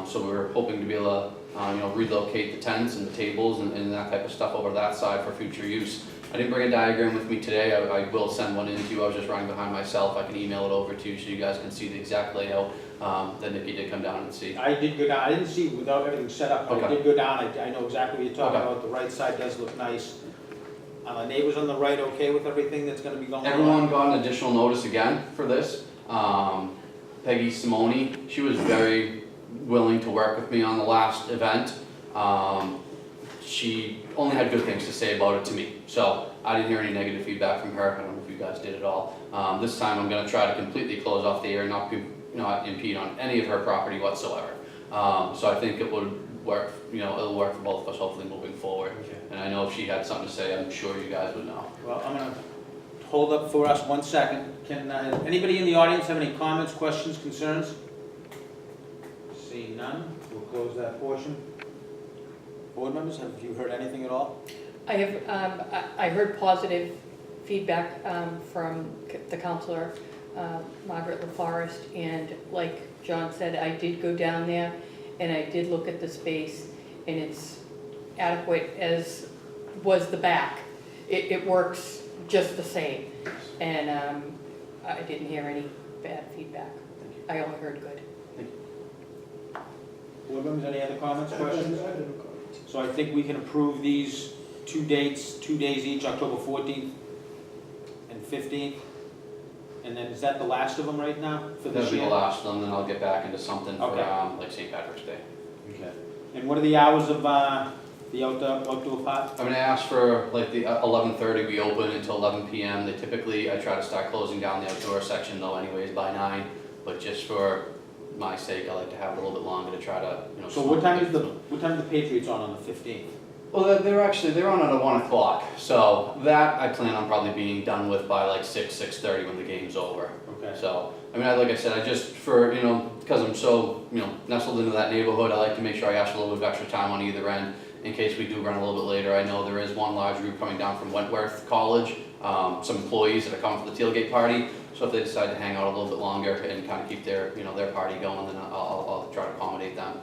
So we were hoping to be able to relocate the tents and the tables and that type of stuff over that side for future use. I didn't bring a diagram with me today. I will send one in to you. I was just running behind myself. I can email it over to you so you guys can see the exact layout that Nikki did come down and see. I did go down. I didn't see without everything set up, but I did go down. I know exactly what you're talking about. The right side does look nice. The neighbors on the right okay with everything that's going to be going on? Everyone got an additional notice again for this. Peggy Simone, she was very, willing to work with me on the last event. She only had good things to say about it to me, so I didn't hear any negative feedback from her. I don't know if you guys did at all. This time I'm gonna try to completely close off the area, not impede on any of her property whatsoever. So I think it would work, it'll work for both of us, hopefully moving forward. Okay. And I know if she had something to say, I'm sure you guys would know. Well, I'm gonna hold up for us 1 second. Can anybody in the audience have any comments, questions, concerns? Seeing none, we'll close that portion. Board members, have you heard anything at all? I have, I heard positive feedback from the counselor, Margaret LaForest, and like John said, I did go down there and I did look at the space, and it's adequate as was the back. It works just the same, and I didn't hear any bad feedback. I only heard good. Board members, any other comments, I questions? have no comments. So I think we can approve these 2 dates, 2 days each, October 14th and 15th. And then is that the last of them right now for this That'll be year? the last one, then I'll get back into something for Okay. like St. Patrick's Day. Okay. And what are the hours of the outdoor part? I'm gonna ask for like the 11:30, we open until 11 p.m. They typically, I try to start closing down the outdoor section though anyways by 9, but just for my sake, I like to have it a little bit longer to try to, So what time is the Patriots on the 15th? Well, they're on at 1 o'clock, so that I plan on probably being done with by like 6:30 when the game's over. Okay. So, I mean, like I said, I just, for, because I'm so, nestled into that neighborhood, I like to make sure I ask for a little bit of extra time on either end in case we do run a little bit later. I know there is one large group coming down from Wentworth College, some employees that are coming for the tailgate party. So if they decide to hang out a little bit longer and kind of keep their, their party going, then I'll try to accommodate them.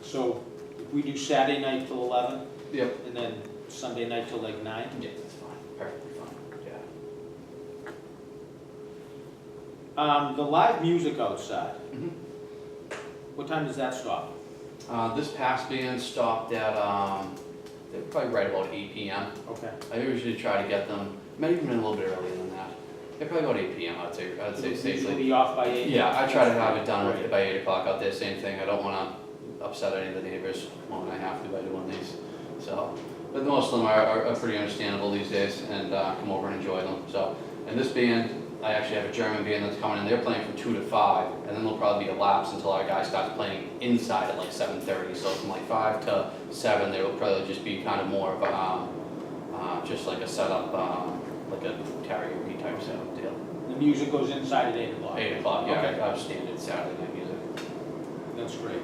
So if we do Saturday night till 11? Yep. And then Sunday night till like 9? Yeah, that's fine, perfectly fine, yeah. The live music outside, Mhm. what time does that stop? This past band stopped at, they were probably right about 8 p.m. Okay. I usually try to get them, might even been a little bit earlier than that. They're probably about 8 p.m. I'd say Usually safely. be off by 8? Yeah, I try to have it done Right. by 8 o'clock out there, same thing. I don't want to upset any of the neighbors more than I have to by doing these. So, but most of them are pretty understandable these days and come over and enjoy them. So, and this band, I actually have a German band that's coming in. They're playing from 2 to 5, and then there'll probably be a lapse until our guy starts playing inside at like 7:30. So from like 5 to 7, there will probably just be kind of more of a, just like a setup, like a karaoke type setup deal. The music goes inside at 8 o'clock? 8 o'clock, yeah, Okay. I have standard Saturday night music. That's great.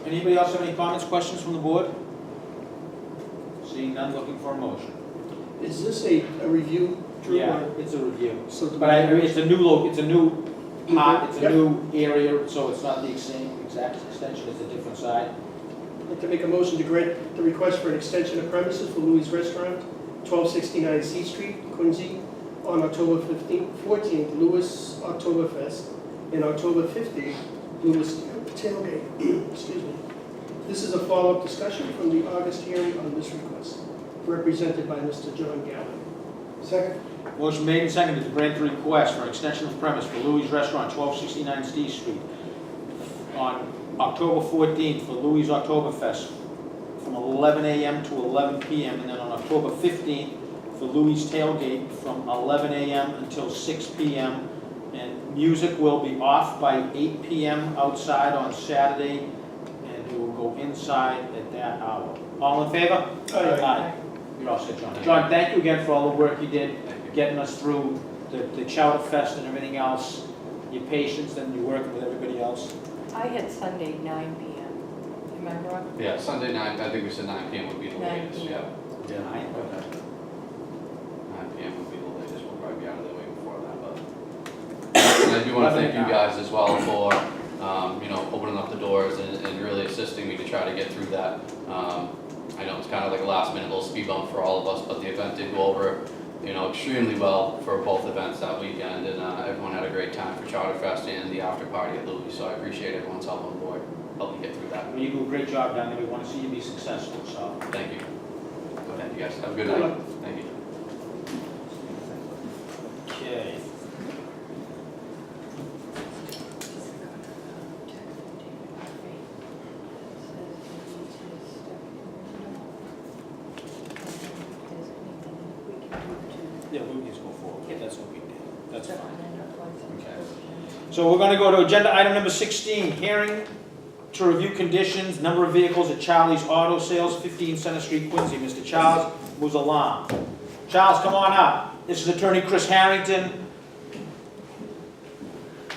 Anybody else have any comments, questions from the board? Seeing none, looking for a motion. Is this a review, Drew? Yeah, or- it's a review. So do But I we- mean, it's a new it's a new part, it's a Yep. new area, so it's not the same exact extension, it's a different side. I'd like to make a motion to grant the request for an extension of premises for Louis Restaurant, 1269 C Street, Quincy, on October 14th, Louis Oktoberfest, and October 15th, Louis Tailgate. Excuse me. This is a follow-up discussion from the August hearing on this request, represented by Mr. John Galvin. Second? Motion made and seconded to grant the request for extension of premise for Louis Restaurant, 1269 Steve Street, on October 14th for Louis Oktoberfest, from 11 a.m. to 11 p.m., and then on October 15th for Louis Tailgate from 11 a.m. until 6 p.m., and music will be off by 8 p.m. outside on Saturday, and it will go inside at that hour. All in favor? Aye. You're all set, John. John, thank you again for all the work you did, getting us through the Chowder Fest and everything else, your patience and your working with everybody else. I had Sunday 9 p.m. Am I wrong? Yeah, Sunday night, I think we said 9 p.m. would be the 9 latest, p.m. yeah. Yeah, I, okay. 9 p.m. would be the latest, we'll probably be out of there way before that, but. And I do want to thank you guys as well for, opening up the doors and really assisting me to try to get through that. I know it's kind of like a last minute little speed bump for all of us, but the event did go over, extremely well for both events that weekend, and everyone had a great time for Charter Fest and the after party at Louis, so I appreciate everyone's help on board, helping get through that. Well, you do a great job down there, we want to see you be successful, so. Thank you. Thank you guys, have a good night. Thank you. Okay. That's fine. Okay. So we're gonna go to agenda item number 16, hearing to review conditions, number of vehicles at Charlie's Auto Sales, 15 Center Street, Quincy. Mr. Charles Muzalam. Charles, come on up. This is Attorney Chris Harrington.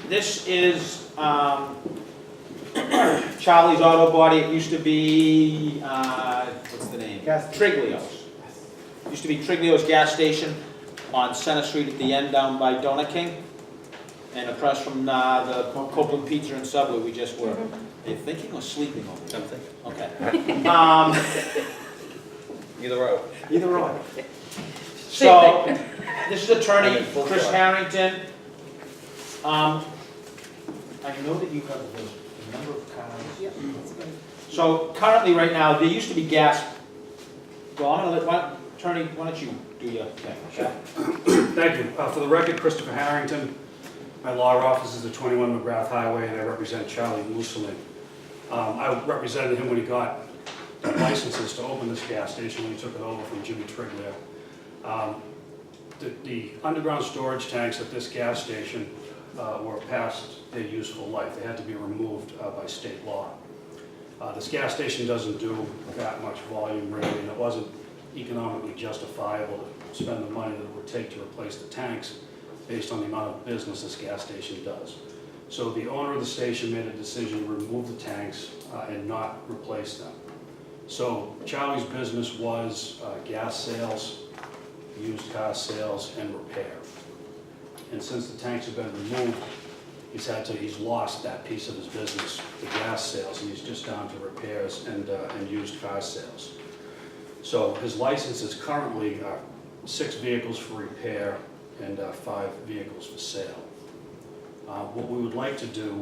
This is Charlie's Auto Body. It used to be, what's the name? Triglio's. Used to be Triglio's gas station on Center Street at the end down by Donut King. And across from the Copeland Pizza and Subway we just were. Are you thinking or sleeping over there? I'm thinking. Okay. Either way. Either or. So, this is Attorney Chris Harrington. I know that you have the number of cars. Yep, that's good. So currently, right now, there used to be gas. Well, I'm gonna let, Attorney, why don't you do your thing? Sure. Thank you. For the record, Christopher Harrington. My law office is at 21 McGrath Highway, and I represent Charlie Musalin. I represented him when he got licenses to open this gas station when he took it over from Jimmy Triglio. The underground storage tanks at this gas station were past their useful life. They had to be removed by state law. This gas station doesn't do that much volume really, and it wasn't economically justifiable to spend the money that it would take to replace the tanks based on the amount of business this gas station does. So the owner of the station made a decision to remove the tanks and not replace them. So Charlie's business was gas sales, used car sales, and repair. And since the tanks have been removed, he's lost that piece of his business, the gas sales, and he's just down to repairs and used car sales. So his license is currently 6 vehicles for repair and 5 vehicles for sale. What we would like to do,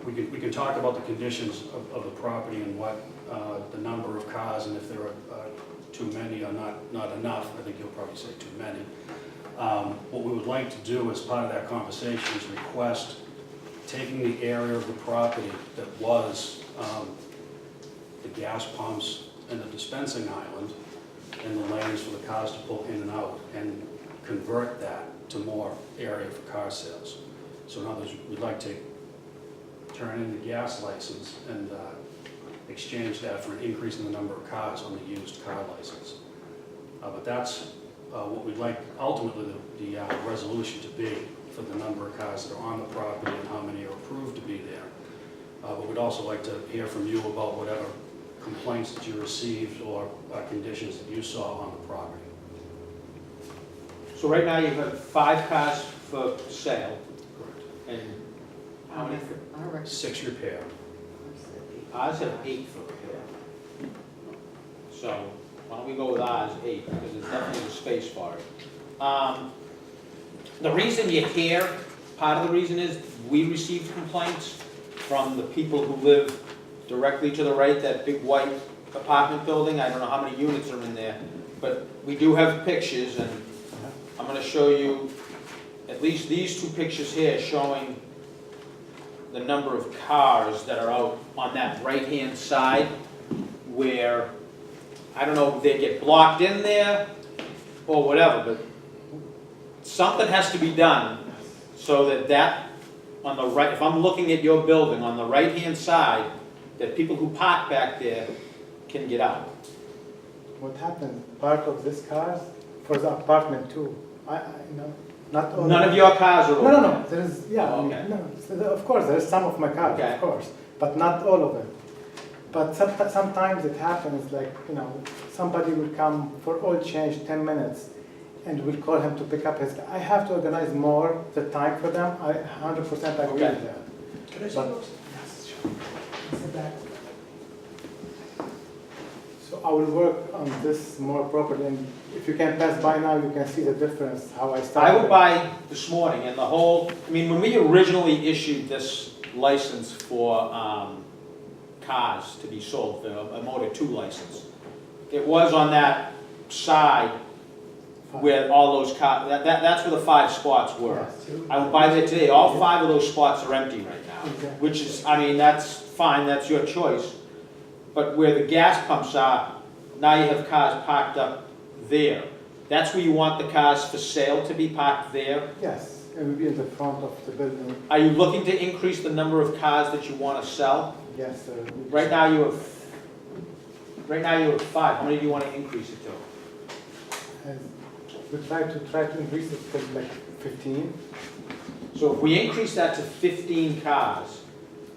we can talk about the conditions of the property and what the number of cars, and if there are too many or not enough. I think you'll probably say too many. What we would like to do as part of that conversation is request taking the area of the property that was the gas pumps and the dispensing island and the lanes for the cars to pull in and out, and convert that to more area for car sales. So in other words, we'd like to turn in the gas license and exchange that for an increase in the number of cars on the used car license. But that's what we'd like ultimately the resolution to be for the number of cars that are on the property and how many are approved to be there. But we'd also like to hear from you about whatever complaints that you received or conditions that you saw on the property. So right now you have 5 cars for sale. Correct. And how many? 6 repair. Ours have 8 for repair. So why don't we go with ours, 8, because there's definitely a space for it. The reason you're here, part of the reason is we received complaints from the people who live directly to the right, that big white apartment building. I don't know how many units are in there, but we do have pictures, and I'm going to show you at least these 2 pictures here showing the number of cars that are out on that right-hand side, where, I don't know if they get blocked in there or whatever, but something has to be done so that on the right, if I'm looking at your building, on the right-hand side, that people who park back there can get out. What happened, part of this cars for the apartment too? Not all. None of your cars are over there? No, there is, yeah, Oh, okay. of course, there is some of my cars, Okay. of course, but not all of them. But sometimes it happens, like, somebody will come for oil change 10 minutes, and we'll call him to pick up his car. I have to organize more the time for them, I 100% agree Okay. with that. Can I see But- those? Yes, sure. Sit back. So I will work on this more properly, and if you can pass by now, you can see the difference, how I started. I went by this morning, and the whole, when we originally issued this license for cars to be sold, a Motor 2 license, it was on that side where all those cars, that's where the 5 spots were. Yes. I went by there today, all 5 of those spots are empty right now, Exactly. which is, that's fine, that's your choice. But where the gas pumps are, now you have cars parked up there. That's where you want the cars for sale to be parked there? Yes, It will be in the front of the building. Are you looking to increase the number of cars that you want to sell? Yes, sir. Right now you have 5. How many do you want to increase it to? We try to increase it to like 15. So if we increase that to 15 cars,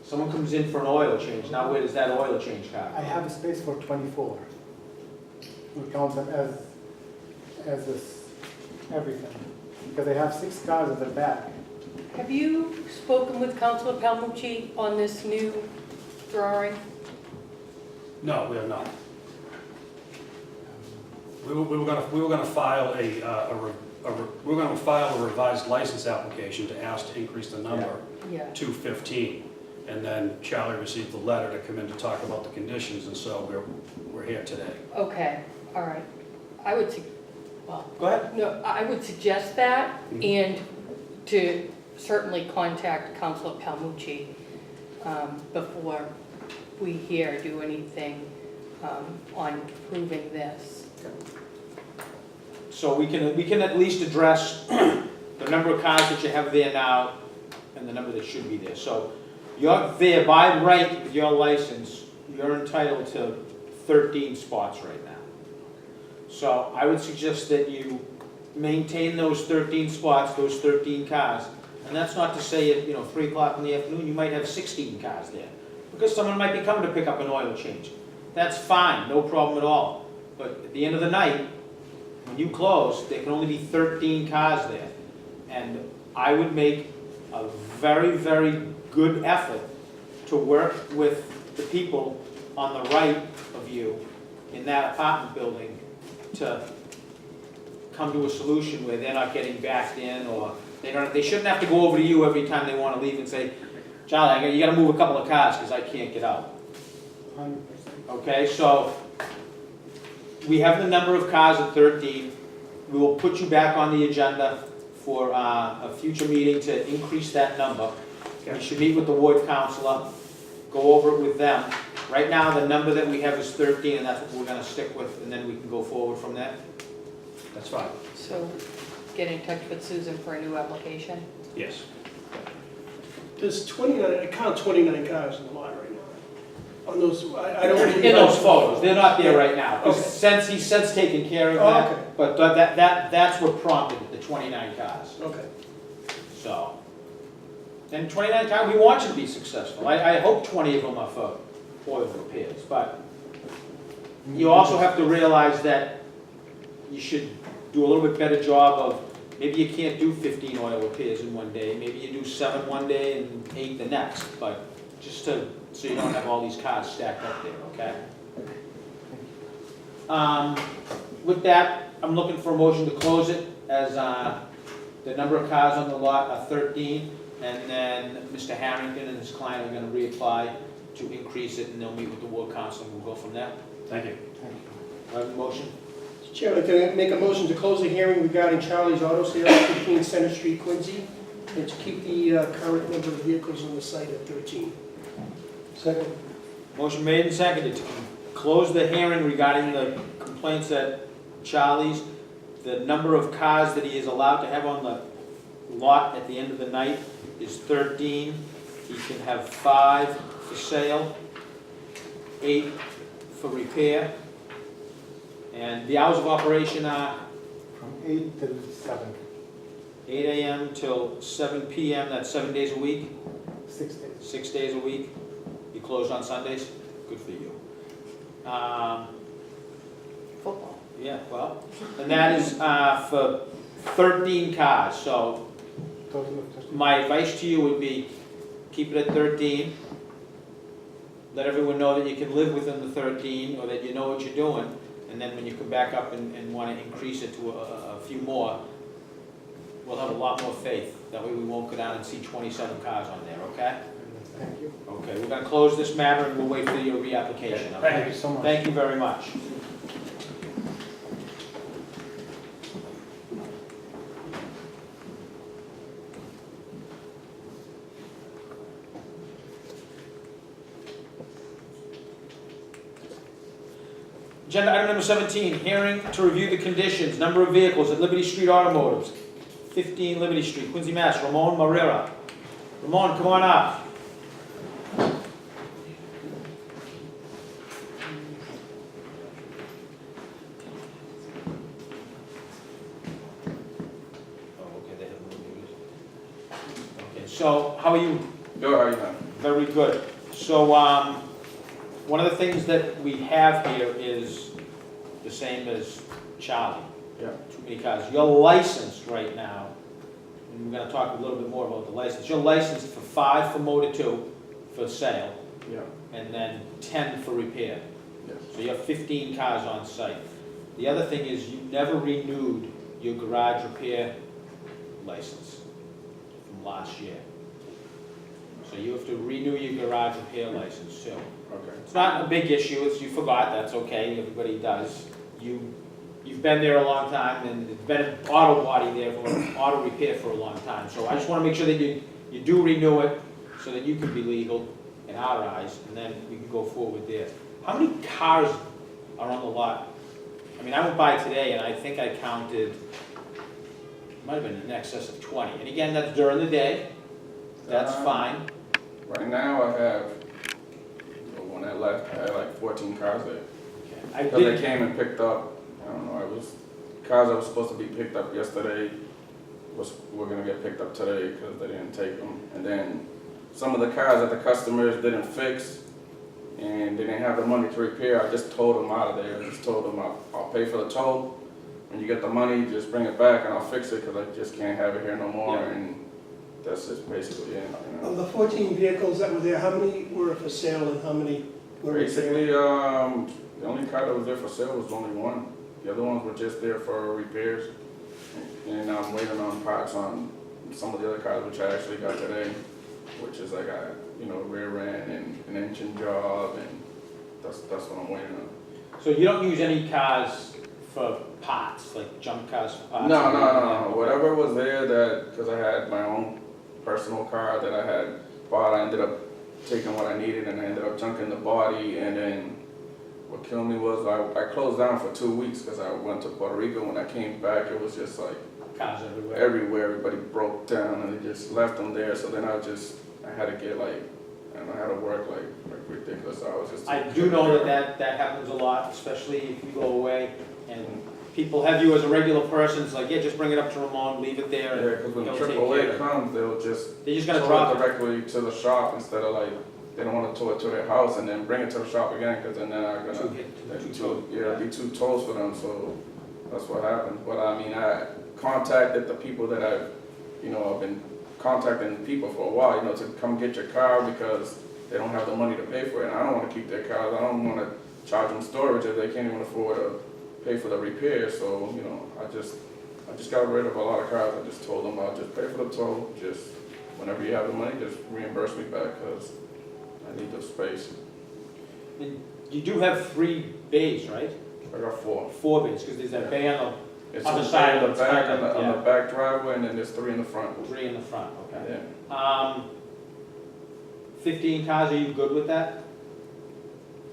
someone comes in for an oil change, now where does that oil change car? I have a space for 24. We count them as this, everything. Because I have 6 cars in the back. Have you spoken with Councilor Palmucci on this new drawing? No, we have not. We were gonna file a revised license application to ask to increase the number Yeah. to 15. And then Charlie received the letter to come in to talk about the conditions, and so we're here today. Okay, all right. I would, well, Go ahead. no, I would suggest that, and to certainly contact Councilor Palmucci before we here do anything on approving this. So we can at least address the number of cars that you have there now and the number that should be there. So you're there by right with your license, you're entitled to 13 spots right now. So I would suggest that you maintain those 13 spots, those 13 cars. And that's not to say at 3 o'clock in the afternoon, you might have 16 cars there. Because someone might be coming to pick up an oil change. That's fine, no problem at all. But at the end of the night, when you close, there can only be 13 cars there. And I would make a very, very good effort to work with the people on the right of you in that apartment building to come to a solution where they're not getting backed in, or they shouldn't have to go over to you every time they want to leave and say, Charlie, you got to move a couple of cars because I can't get out. 100%. Okay, so we have the number of cars at 13. We will put you back on the agenda for a future meeting to increase that number. We should meet with the ward councilor, go over it with them. Right now, the number that we have is 13, and that's what we're going to stick with, and then we can go forward from there. That's fine. So get in touch with Susan for a new application. Yes. There's 29, I count 29 cars in the lot right now. On those, I don't. In those photos, they're not there right now. 'Cause Okay. he's since taken care of Oh, that, okay. but that's what prompted it, the 29 cars. Okay. So, and 29 cars, we want you to be successful. I hope 20 of them are for oil repairs, but you also have to realize that you should do a little bit better job of, maybe you can't do 15 oil repairs in one day, maybe you do 7 one day and 8 the next, but just so you don't have all these cars stacked up there, okay? With that, I'm looking for a motion to close it as the number of cars on the lot are 13, and then Mr. Harrington and his client are going to reapply to increase it, and they'll meet with the ward council, and we'll go from there. Thank you. I have a motion? Chairman, can I make a motion to close the hearing regarding Charlie's Auto Sales, 15 Center Street, Quincy, and to keep the current number of vehicles on the site at 13? Second. Motion made and seconded to close the hearing regarding the complaints at Charlie's. The number of cars that he is allowed to have on the lot at the end of the night is 13. He can have 5 for sale, 8 for repair. And the hours of operation are From 8 till 7, 8 a.m. till 7 p.m. That's 7 days a week, 6 days. 6 days a week. You closed on Sundays? Good for you. Football. Yeah, well, and that is for 13 cars. So Total of 13. my advice to you would be, keep it at 13. Let everyone know that you can live within the 13, or that you know what you're doing. And then when you come back up and want to increase it to a few more, we'll have a lot more faith. That way we won't go down and see 27 cars on there, okay? Thank you. Okay, we're going to close this matter and we'll wait for your reapplication. Okay? Thank you so much. Thank you very much. Agenda item number 17, hearing to review the conditions, number of vehicles at Liberty Street Automotives, 15 Liberty Street, Quincy, Mass. Ramon Marrera. Ramon, come on up. So, how are you? Good, how are you doing? Very good. So, one of the things that we have here is the same as Charlie. Yeah. Too many cars. You're licensed right now, and we're gonna talk a little bit more about the license. You're licensed for 5 for Motor 2 for sale, Yeah. and then 10 for repair. Yes. So you have 15 cars on site. The other thing is you never renewed your garage repair license from last year. So you have to renew your garage repair license too. Okay. It's not a big issue, it's you forgot, that's okay, everybody does. You've been there a long time and it's been an auto body there, for auto repair for a long time. So I just wanna make sure that you do renew it so that you can be legal in our eyes, and then we can go forward there. How many cars are on the lot? I mean, I went by today and I think I counted, it might have been in excess of 20. And again, that's during the day, that's fine. Right now, I have, when I left, I had like 14 cars there. I Because they did, came and picked up, I don't know, cars that were supposed to be picked up yesterday were gonna get picked up today because they didn't take them. And then some of the cars that the customers didn't fix and they didn't have the money to repair, I just towed them out of there. I just told them I'll pay for the tow. When you get the money, just bring it back and I'll fix it because I just can't have it here no more. Yeah. And that's just basically it. You know. Of the 14 vehicles that were there, how many were for sale and how many were Basically, repaired? the only car that was there for sale was only one. The other ones were just there for repairs. And I'm waiting on parts on some of the other cars, which I actually got today, which is like a, rear end and an engine job, and that's what I'm waiting on. so you don't use any cars for parts, like junk cars for parts? No. Whatever was there because I had my own personal car that I had bought, I ended up taking what I needed and I ended up junking the body. And then what killed me was I closed down for 2 weeks because I went to Puerto Rico. When I came back, it was just like Cars everywhere? everywhere. Everybody broke down and they just left them there. So then I had to get I had to work like ridiculous. So I was just. I do know that happens a lot, especially if you go away and people have you as a regular person, it's like, yeah, just bring it up to Ramon, leave it there. Yeah, because when he'll take care AAA of it. comes, they're just gonna tow drop it directly to the shop instead of they don't want to tow it to their house and then bring it to the shop again because then they're not gonna. It'd be too tolls for them. So that's what happened. But I mean, I contacted the people that I've been contacting people for a while, to come get your car because they don't have the money to pay for it. And I don't want to keep their cars. I don't want to charge them storage if they can't even afford to pay for the repair. So, I just got rid of a lot of cars. I just told them I'll just pay for the tow. Just whenever you have the money, just reimburse me back because I need the space. And you do have 3 bays, right? I got 4. 4 bays, because there's that bay on It's the the side on of the the back, spectrum, on the back driveway, and then there's 3 in the front. 3 in the front, okay. Yeah. 15 cars, are you good with that?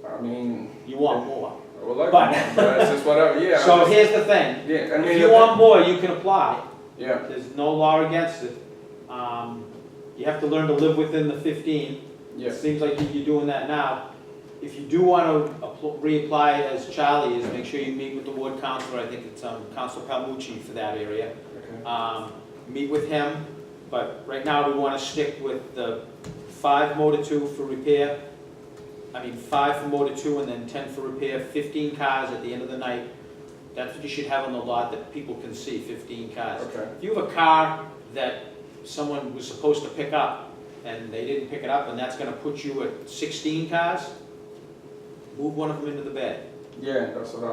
I mean, You want more? I would like But- more, but it's just whatever. Yeah. So here's the thing, Yeah. I mean, if you want more, you can apply. Yeah. There's no law against it. You have to learn to live within the 15. Yeah. It seems like you're doing that now. If you do want to reapply as Charlie is, make sure you meet with the ward counselor. I think it's Councilor Palmucci for that area. Okay. Meet with him, but right now we want to stick with the 5 Motor 2 for repair. 5 for Motor 2 and then 10 for repair, 15 cars at the end of the night. That's what you should have on the lot that people can see, 15 cars. Okay. If you have a car that someone was supposed to pick up and they didn't pick it up and that's gonna put you at 16 cars, move one of them into the bay. Yeah, that's what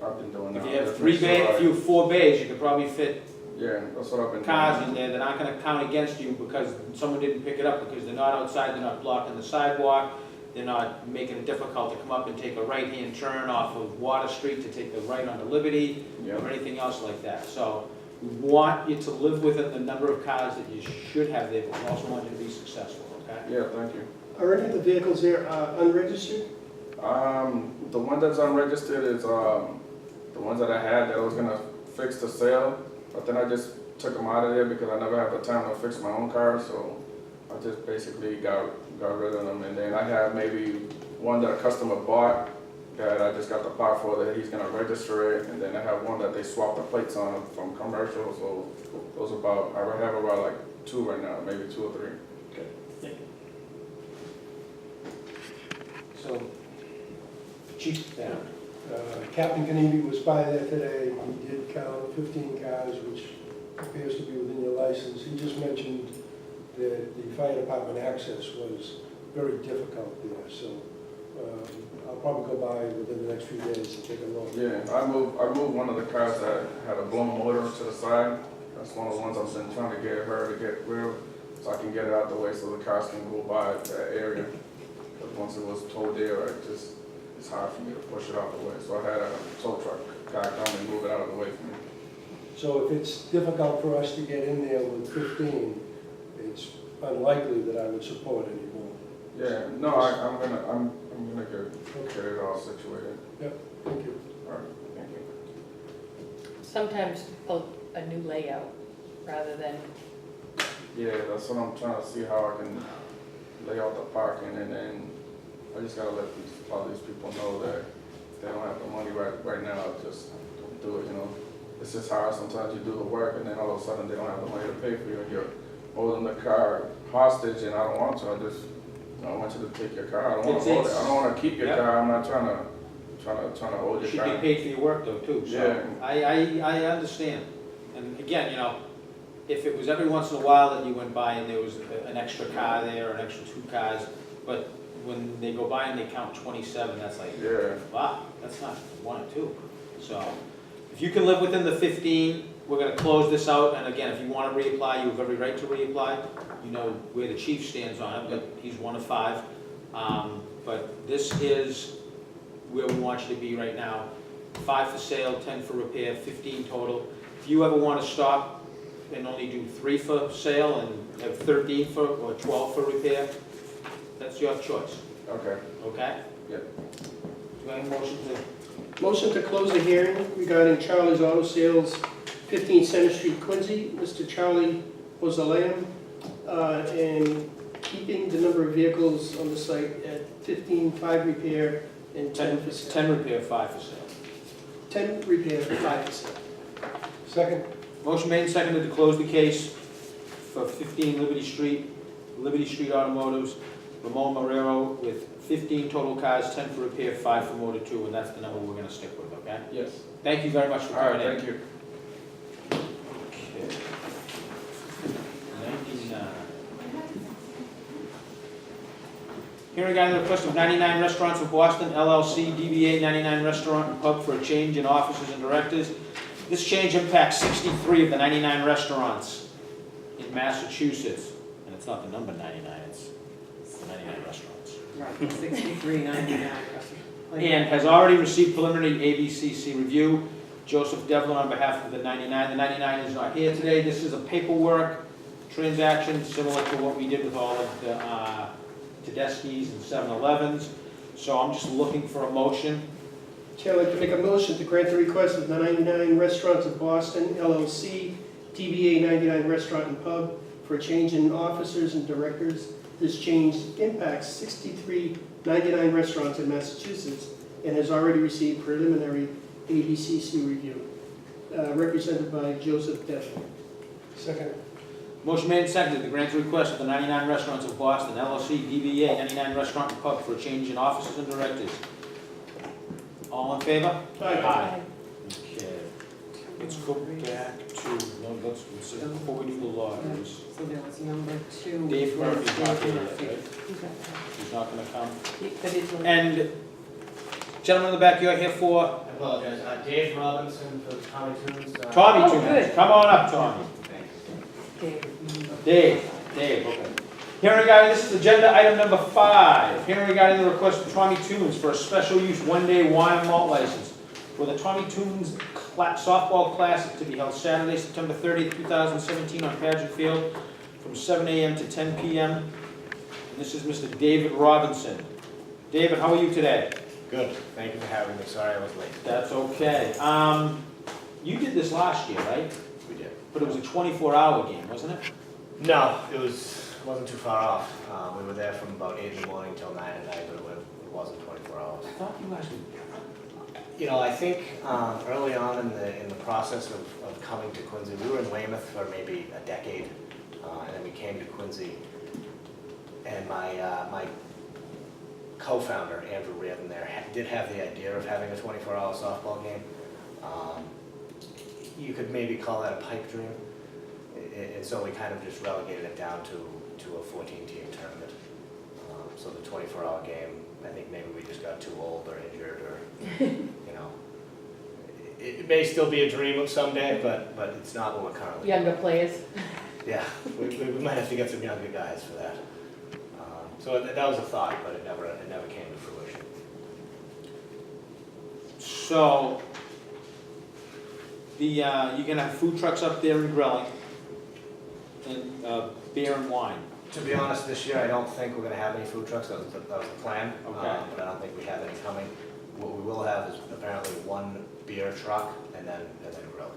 I've been doing now. If you have Just 3 make sure bays, if you have 4 bays, you could probably fit Yeah, that's what I've been cars doing. in there that aren't gonna count against you because someone didn't pick it up, because they're not outside, they're not blocking the sidewalk, they're not making it difficult to come up and take a right-hand turn off of Water Street to take the right onto Liberty, Yeah. or anything else like that. So we want you to live within the number of cars that you should have there, but we also want you to be successful, okay? Yeah, thank you. Are any of the vehicles there unregistered? The one that's unregistered is the ones that I had that I was gonna fix the sale. But then I just took them out of there because I never had the time to fix my own car, so I just basically got rid of them. And then I have maybe one that a customer bought that I just got the part for that he's gonna register it. And then I have one that they swapped the plates on from commercial, so those about, I have about like 2 right now, maybe 2 or 3. Okay. So, Chief, yeah. Captain Kanemi was by there today. He did count 15 cars, which appears to be within your license. He just mentioned that the fire department access was very difficult there, so I'll probably go by within the next few days and take a look. Yeah, I moved one of the cars that had a blown motor to the side. That's one of the ones I've been trying to get her to get rid of, so I can get it out the way so the cars can go by that area. Because once it was towed there, it's hard for me to push it out the way. So I had a tow truck guy come and move it out of the way for me. So if it's difficult for us to get in there with 15, it's unlikely that I would support anymore. Yeah, no, I'm gonna get it all situated. Yep, thank you. All right, thank you. Sometimes a new layout rather than, Yeah, that's what I'm trying to see how I can lay out the parking, and then I just gotta let all these people know that if they don't have the money right now, just don't do it, you know. It's just hard, sometimes you do the work and then all of a sudden they don't have the money to pay for you and you're holding the car hostage, and I don't want to, I want you to take your car, I don't want to hold it, I don't want to keep your car, I'm not trying to hold your You car. should be paid for your work though, too, so Yeah. I understand. And again, you know, if it was every once in a while that you went by and there was an extra car there, or an extra 2 cars, but when they go by and they count 27, that's like, Yeah. wow, that's not 1 or 2. So, if you can live within the 15, we're gonna close this out, and again, if you wanna reapply, you have every right to reapply. You know where the chief stands on it, but he's 1 of 5. But this is where we want you to be right now. 5 for sale, 10 for repair, 15 total. If you ever wanna stop and only do 3 for sale and have 13 for, or 12 for repair, that's your choice, Okay. okay? Yep. Do I have a motion to? Motion to close the hearing regarding Charlie's Auto Sales, 15 Center Street, Quincy. Mr. Charlie Ozalam, and keeping the number of vehicles on the site at 15, 5 repair, and 10 for sale. 10 repair, 5 for sale. 10 repair, 5 for sale. Second? Motion made and seconded to close the case for 15 Liberty Street Automotives, Ramon Marrero, with 15 total cars, 10 for repair, 5 for motor 2, and that's the number we're gonna stick with, okay? Yes. Thank you very much for All coming right, in. thank you. Okay. 99. Here regarding the request of 99 Restaurants of Boston, LLC, DBA 99 Restaurant and Pub for a change in officers and directors. This change impacts 63 of the 99 restaurants in Massachusetts. And it's not the number 99, it's the 99 restaurants. Right, 63.99. And has already received preliminary ABCC review. Joseph Devlin on behalf of the 99. The 99 is not here today. This is a paperwork transaction similar to what we did with all of the Tedeschi's and 7-Elevens. So I'm just looking for a motion. Chair, I'd like to make a motion to grant the request of the 99 Restaurants of Boston, LLC, DBA 99 Restaurant and Pub, for a change in officers and directors. This change impacts 63 99 restaurants in Massachusetts and has already received preliminary ABCC review. Represented by Joseph Devlin. Second? Motion made and seconded to grant the request of the 99 Restaurants of Boston, LLC, DBA 99 Restaurant and Pub for a change in officers and directors. All in favor? Aye. Okay. Let's go back to, no, let's, before we do the law, there's So there was number 2. Dave Murphy's not here yet, Murphy. right? He's not gonna come. but it's. And gentleman in the back, you're here for? I apologize. Dave Robinson for Tommy Tunes. Tommy Oh, Tunes. good. Come on up, Tommy. Dave, okay. Hearing regarding, this is agenda item number 5. Hearing regarding the request of Tommy Tunes for a special use one-day wine and malt license for the Tommy Tunes Softball Classic to be held Saturday, September 30th, 2017 on Pageant Field from 7 a.m. to 10 p.m. And this is Mr. David Robinson. David, how are you today? Good. Thank you for having me. Sorry I was late. That's okay. You did this last year, right? We did. But it was a 24-hour game, wasn't it? No, wasn't too far off. We were there from about 8 in the morning till 9 at night, but it wasn't 24 hours. I thought you guys were. You know, I think early on in the process of coming to Quincy, we were in Weymouth for maybe a decade, and then we came to Quincy. And my co-founder, Andrew Reardon there, did have the idea of having a 24-hour softball game. You could maybe call that a pipe dream. And so we kind of just relegated it down to a 14-team tournament. So the 24-hour game, I think maybe we just got too old or injured or, you know. It may still be a dream of someday, but it's not what we're currently doing. Younger players. Yeah, we might have to get some younger guys for that. So that was a thought, but it never came to fruition. So, you're gonna have food trucks up there and grilling, and beer and wine. To be honest, this year I don't think we're going to have any food trucks. That was the plan, Okay. But I don't think we have any coming. What we will have is apparently one beer truck and then grill.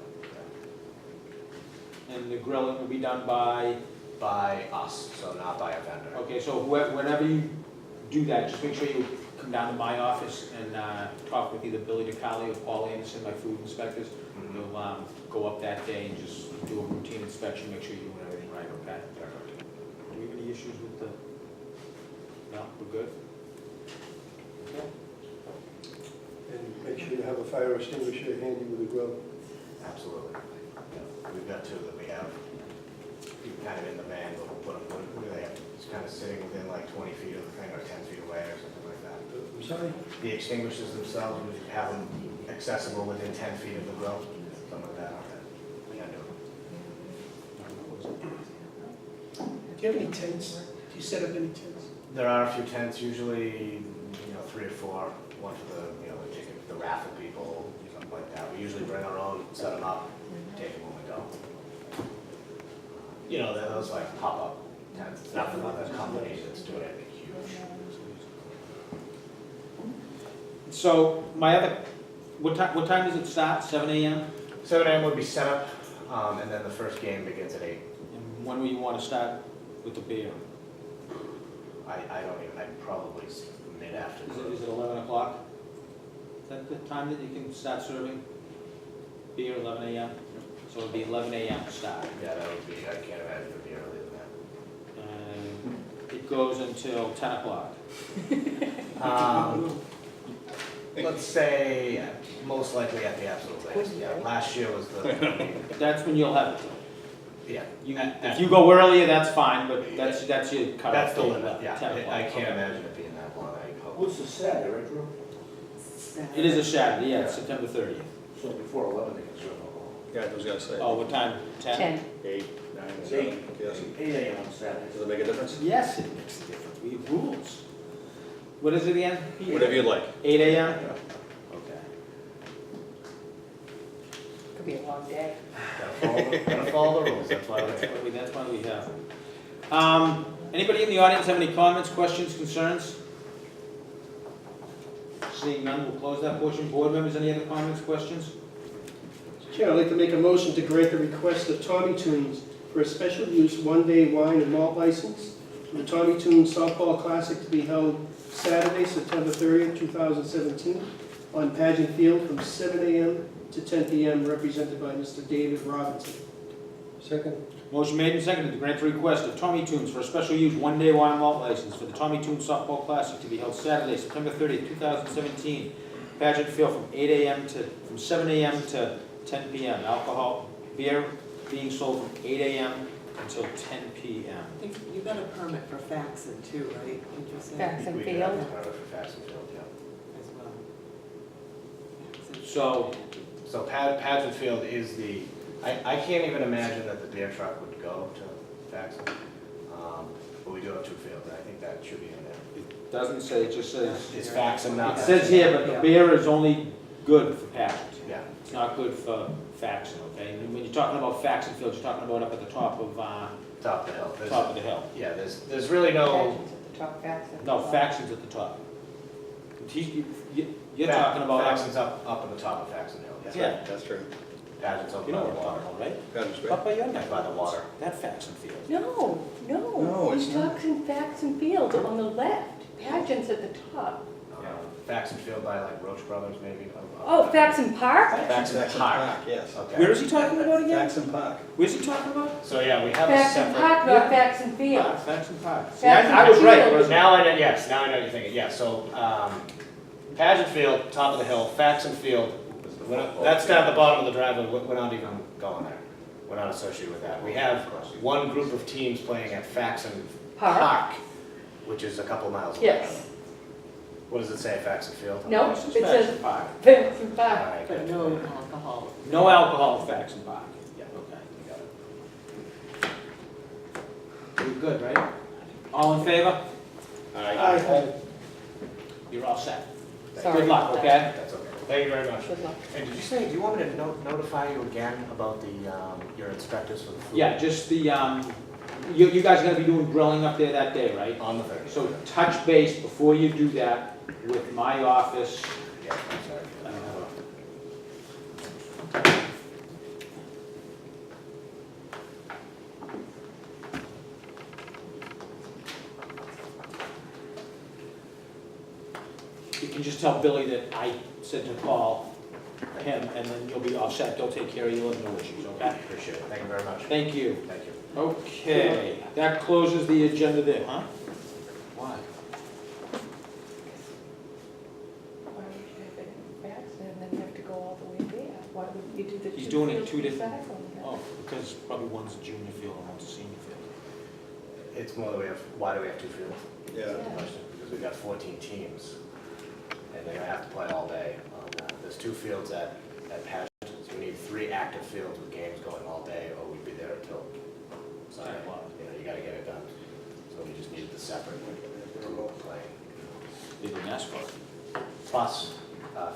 And the grilling will be done by? By us, so not by a vendor. Okay, so whenever you do that, just make sure you come down to my office and talk with either Billy DeCali or Paul Anderson, my food inspectors. Mm-hmm. You'll go up that day and just do a routine inspection, make sure you're doing everything right, okay? Perfect. Do we have any issues with the, no, we're good? Okay. And make sure you have a fire extinguisher handy with the grill. Absolutely. Yeah. We've got two that we have kind of in the van, but we'll put them where they have. It's kind of sitting within like 20 feet of the thing or 10 feet away or something like that. I'm sorry? The extinguishers themselves, we have them accessible within 10 feet of the grill, something like that. We gotta do it. Do you have any tents? Do you set up any tents? There are a few tents, usually, 3 or 4, one for the raffle people, something like that. We usually bring our own, set them up, take them when we go. They're those like pop-up tents. It's not the company that's doing anything huge. So, what time does it start, 7 a.m.? 7 a.m. would be set up, and then the first game begins at 8. And when will you want to start with the beer? I'd probably mid-afternoon. Is it 11 o'clock? Is that the time that you can start serving beer, 11 a.m.? So it'd be 11 a.m. start. Yeah, that would be, I can't imagine it would be earlier than that. It goes until 10 o'clock. Let's say most likely at the absolute latest. Yeah, last year was the. That's when you'll have it. Yeah. If you go earlier, that's fine, but that's your cutoff. That's the date, limit, yeah. 10 o'clock. I can't imagine it being that long. What's the Saturday, right, Drew? It is a Saturday, yeah, it's September 30th. So before 11, they can serve alcohol. Yeah, I was gonna say. Oh, what time? 10? 10. 8, 9, It's 7, yes. 8 a.m. on Saturday. Does it make a difference? Yes, it makes a difference. We have rules. What is it again? Whatever you like. 8 a.m.? Yeah. Okay. Could be a long day. Gotta follow the rules, that's why That's why we have. Anybody in the audience have any comments, questions, concerns? Seeing none, we'll close that portion. Board members, any other comments, questions? Chair, I'd like to make a motion to grant the request of Tommy Tunes for a special use one-day wine and malt license for the Tommy Tunes Softball Classic to be held Saturday, September 30th, 2017, on Pageant Field from 7 a.m. to 10 p.m., represented by Mr. David Robinson. Second? Motion made and seconded to grant the request of Tommy Tunes for a special use one-day wine and malt license for the Tommy Tunes Softball Classic to be held Saturday, September 30th, 2017, Pageant Field from 7 a.m. to 10 p.m. Alcohol, beer being sold from 8 a.m. until 10 p.m. I think you got a permit for Faxon too, right? Did you say? Fax and We field. have a permit for Fax and Field, yeah. As well. So, Pageant Field is the, I can't even imagine that the beer truck would go to Faxon. But we do have 2 fields, and I think that should be in there. it doesn't say, it just says, It's Faxon, not. it says here, but the beer is only good for pageant. Yeah. It's not good for Faxon, okay? And when you're talking about Faxon Field, you're talking about up at the top of, Top of the hill. top of the hill. Yeah, there's really no. Factions at the top, facts at the No, bottom. Faxon's at the top. You're talking about. Faxon's up at the top of Faxon Hill. Yeah. That's true. Pageant's over You by know the what I'm water. talking about, right? That is Up by your Right neck. by the water. That Faxon Field. No, No, it's he not. talks in facts and fields on the left, Pageant's at the top. Faxon Field by like Roach Brothers, maybe. Oh, Faxon Park? Faxon Park. Yes. Okay. Where is he talking about again? Faxon Park. Where's he talking about? So yeah, we have a Faxon separate. Park, not Faxon Field. Faxon Park. See, Faxon I was right, Field. wasn't I? Now I know, yes, now I know what you're thinking, yeah, so, Pageant Field, top of the hill, Faxon Field, that's down at the bottom of the driveway, we're not even going there. We're not associated with that. We have one group of teams playing at Faxon Park. Park, which is a couple miles away. Yes. What does it say, Faxon Field? No, it This is says Faxon Park. Faxon All Park. right, But good. no alcohol. No alcohol at Faxon Park. Yeah, Okay. we got it. We're good, right? All in favor? Aye. You're all set. Sorry Good luck, about okay? That's okay. Thank you very much. Good luck. And did you say, do you want me to notify you again about the, your inspectors for the food? Yeah, just the, you guys are gonna be doing grilling up there that day, right? On the 30th. So touch base before you do that with my office. Yeah, I'm sorry. You can just tell Billy that I said to call him, and then you'll be all set. They'll take care of you, no issues, okay? Appreciate it. Thank you very much. Thank you. Thank you. Okay, that closes the agenda there, huh? Why? Why would you have it in Faxon and then have to go all the way there? Why would you do the two He's doing it fields two different. beside one another? Oh, because probably one's a junior field and one's a senior field. It's more that we have, why do we have two fields? Yeah. Yeah. Because we've got 14 teams, and they're gonna have to play all day. There's two fields at Pageant, so we need 3 active fields with games going all day, or we'd be there until Sunday. You know, you gotta get it done. So we just needed the separate remote playing. They didn't ask for it. Plus,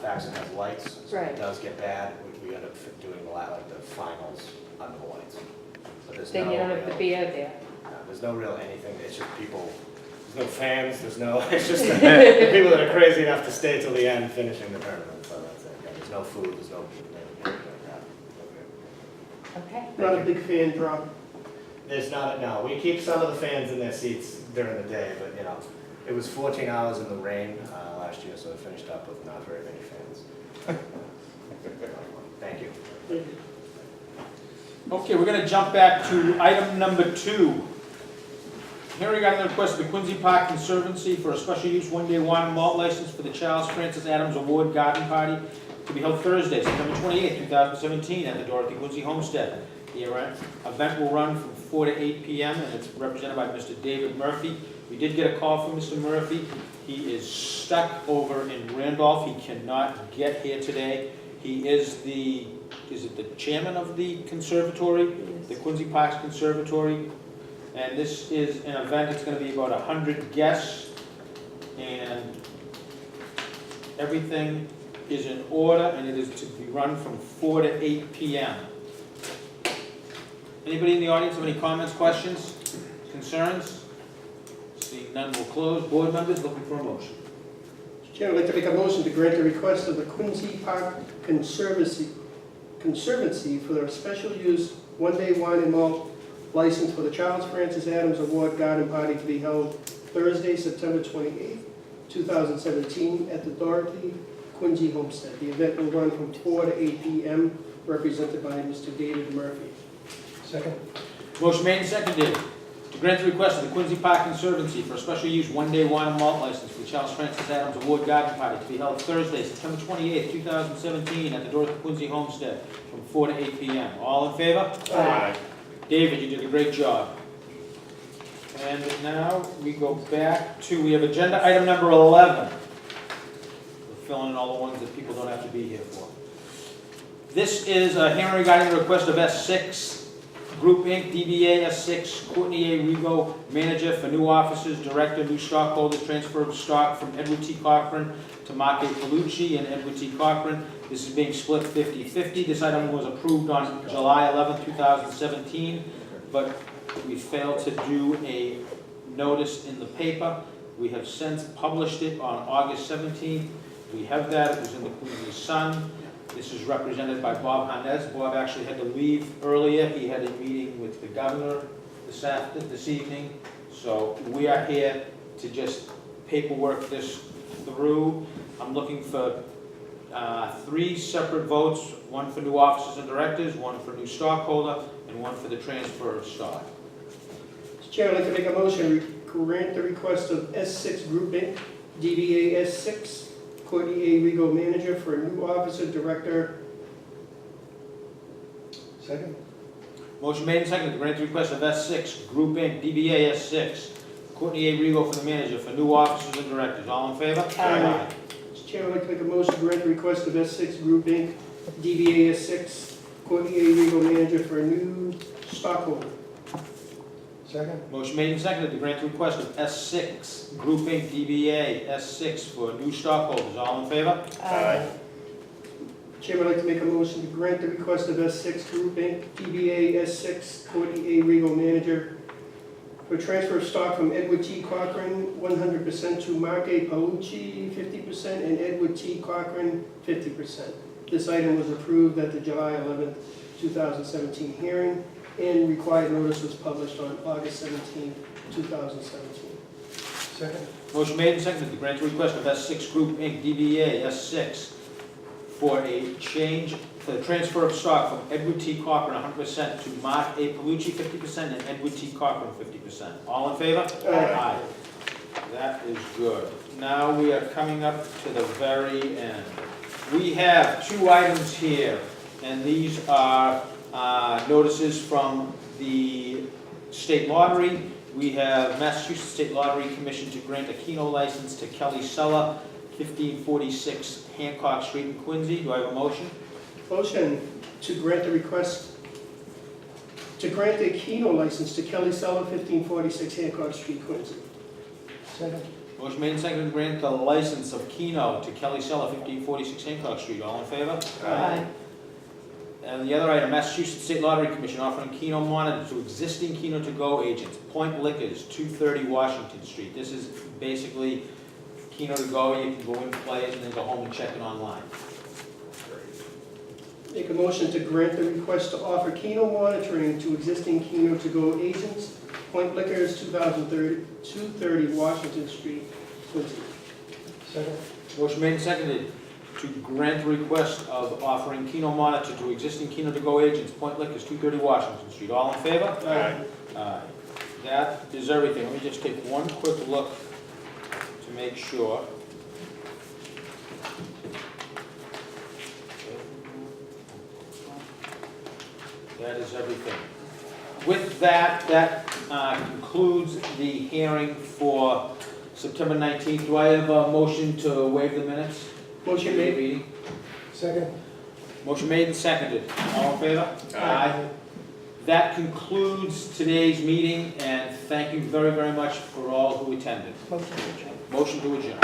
Faxon has lights, so if Right. it does get bad, we end up doing like the finals under the lights. But there's Then no you don't have the real- beer there. There's no real anything, it's just people, there's no fans, there's no, it's just the people that are crazy enough to stay till the end finishing the tournament, so that's it. Yeah, there's no food, there's no, anything like that. Okay. Not a big fan drop. There's not, no, we keep some of the fans in their seats during the day, but you know, it was 14 hours in the rain last year, so it finished up with not very many fans. Thank you. Okay, we're gonna jump back to item number 2. Hearing regarding the request of the Quincy Park Conservancy for a special use one-day wine and malt license for the Charles Francis Adams Award Garden Party to be held Thursday, September 28, 2017, at the Dorothy Quincy Homestead. The event will run from 4 to 8 p.m. and it's represented by Mr. David Murphy. We did get a call from Mr. Murphy. He is stuck over in Randolph. He cannot get here today. He is the chairman of the conservatory, the Quincy Parks Conservatory. And this is an event, it's gonna be about 100 guests, and everything is in order, and it is to be run from 4 to 8 p.m. Anybody in the audience have any comments, questions, concerns? Seeing none, we'll close. Board members looking for a motion. Mr. Chairman, I'd like to make a motion to grant the request of the Quincy Park Conservancy for their special use one-day wine and malt license for the Charles Francis Adams Award Garden Party to be held Thursday, September 28th, 2017, at the Dorothy Quincy Homestead. The event will run from 4 to 8 p.m., represented by Mr. David Murphy. Second. Motion made and seconded to grant the request of the Quincy Park Conservancy for a special use one-day wine and malt license for the Charles Francis Adams Award Garden Party to be held Thursday, September 28th, 2017, at the Dorothy Quincy Homestead from 4 to 8 p.m. All in favor? Aye. David, you did a great job. And now we go back to, we have agenda item number 11. We're filling in all the ones that people don't have to be here for. This is a hearing regarding the request of S6 Group Inc., DBA S6, Courtney A. Rego, manager for new officers, director, new stockholders, transfer of stock from Edward T. Cochran to Mark A. Palucci and Edward T. Cochran. This is being split 50-50. This item was approved on July 11, 2017, but we failed to do a notice in the paper. We have since published it on August 17th. We have that. It was in the Quincy Sun. This is represented by Bob Hanez. Bob actually had to leave earlier. He had a meeting with the governor this evening. So we are here to just paperwork this through. I'm looking for 3 separate votes, one for new officers and directors, one for new stockholder, and one for the transfer of stock. Mr. Chairman, I'd like to make a motion to grant the request of S6 Group Inc., DBA S6, Courtney A. Rego, manager, for a new officer, director. Second? Motion made and seconded to grant the request of S6 Group Inc., DBA S6, Courtney A. Rego for the manager, for new officers and directors. All in favor? Aye. Mr. Chairman, I'd like to make a motion to grant the request of S6 Group Inc., DBA S6, Courtney A. Rego, manager, for a new stockholder. Second? Motion made and seconded to grant the request of S6 Group Inc., DBA S6 for new stockholders. All in favor? Aye. Chairman, I'd like to make a motion to grant the request of S6 Group Inc., DBA S6, Courtney A. Rego, manager, for transfer of stock from Edward T. Cochran, 100% to Mark A. Paolucci, 50%, and Edward T. Cochran, 50%. This item was approved at the July 11th, 2017 hearing, and required notice was published on August 17th, 2017. Second? Motion made and seconded to grant the request of S6 Group Inc., DBA S6 for a change, for the transfer of stock from Edward T. Cochran 100% to Mark A. Paolucci 50% and Edward T. Cochran 50%. All in favor? Aye. That is good. Now we are coming up to the very end. We have 2 items here, and these are notices from the state lottery. We have Massachusetts State Lottery Commission to grant a Keno license to Kelly Sella, 1546 Hancock Street in Quincy. Do I have a motion? Motion to grant the request, to grant a Keno license to Kelly Sella, 1546 Hancock Street, Quincy. Second? Motion made and seconded to grant the license of Keno to Kelly Sella, 1546 Hancock Street. All in favor? Aye. And the other item, Massachusetts State Lottery Commission offering Keno monitor to existing Keno to-go agents. Point Liquors, 230 Washington Street. This is basically Keno to go. You can go in, play it, and then go home and check it online. Make a motion to grant the request to offer Keno monitoring to existing Keno to-go agents. Point Liquors, 230 Washington Street, Quincy. Second? Motion made and seconded to grant the request of offering Keno monitor to existing Keno to-go agents. Point Liquors, 230 Washington Street. All in favor? Aye. Aye. That is everything. Let me just take one quick look to make sure. That is everything. With that, that concludes the hearing for September 19th. Do I have a motion to waive the minutes? Motion made. Meeting. Second? Motion made and seconded. All in favor? Aye. That concludes today's meeting, and thank you very, very much for all who attended. Motion to adjourn. Motion to adjourn.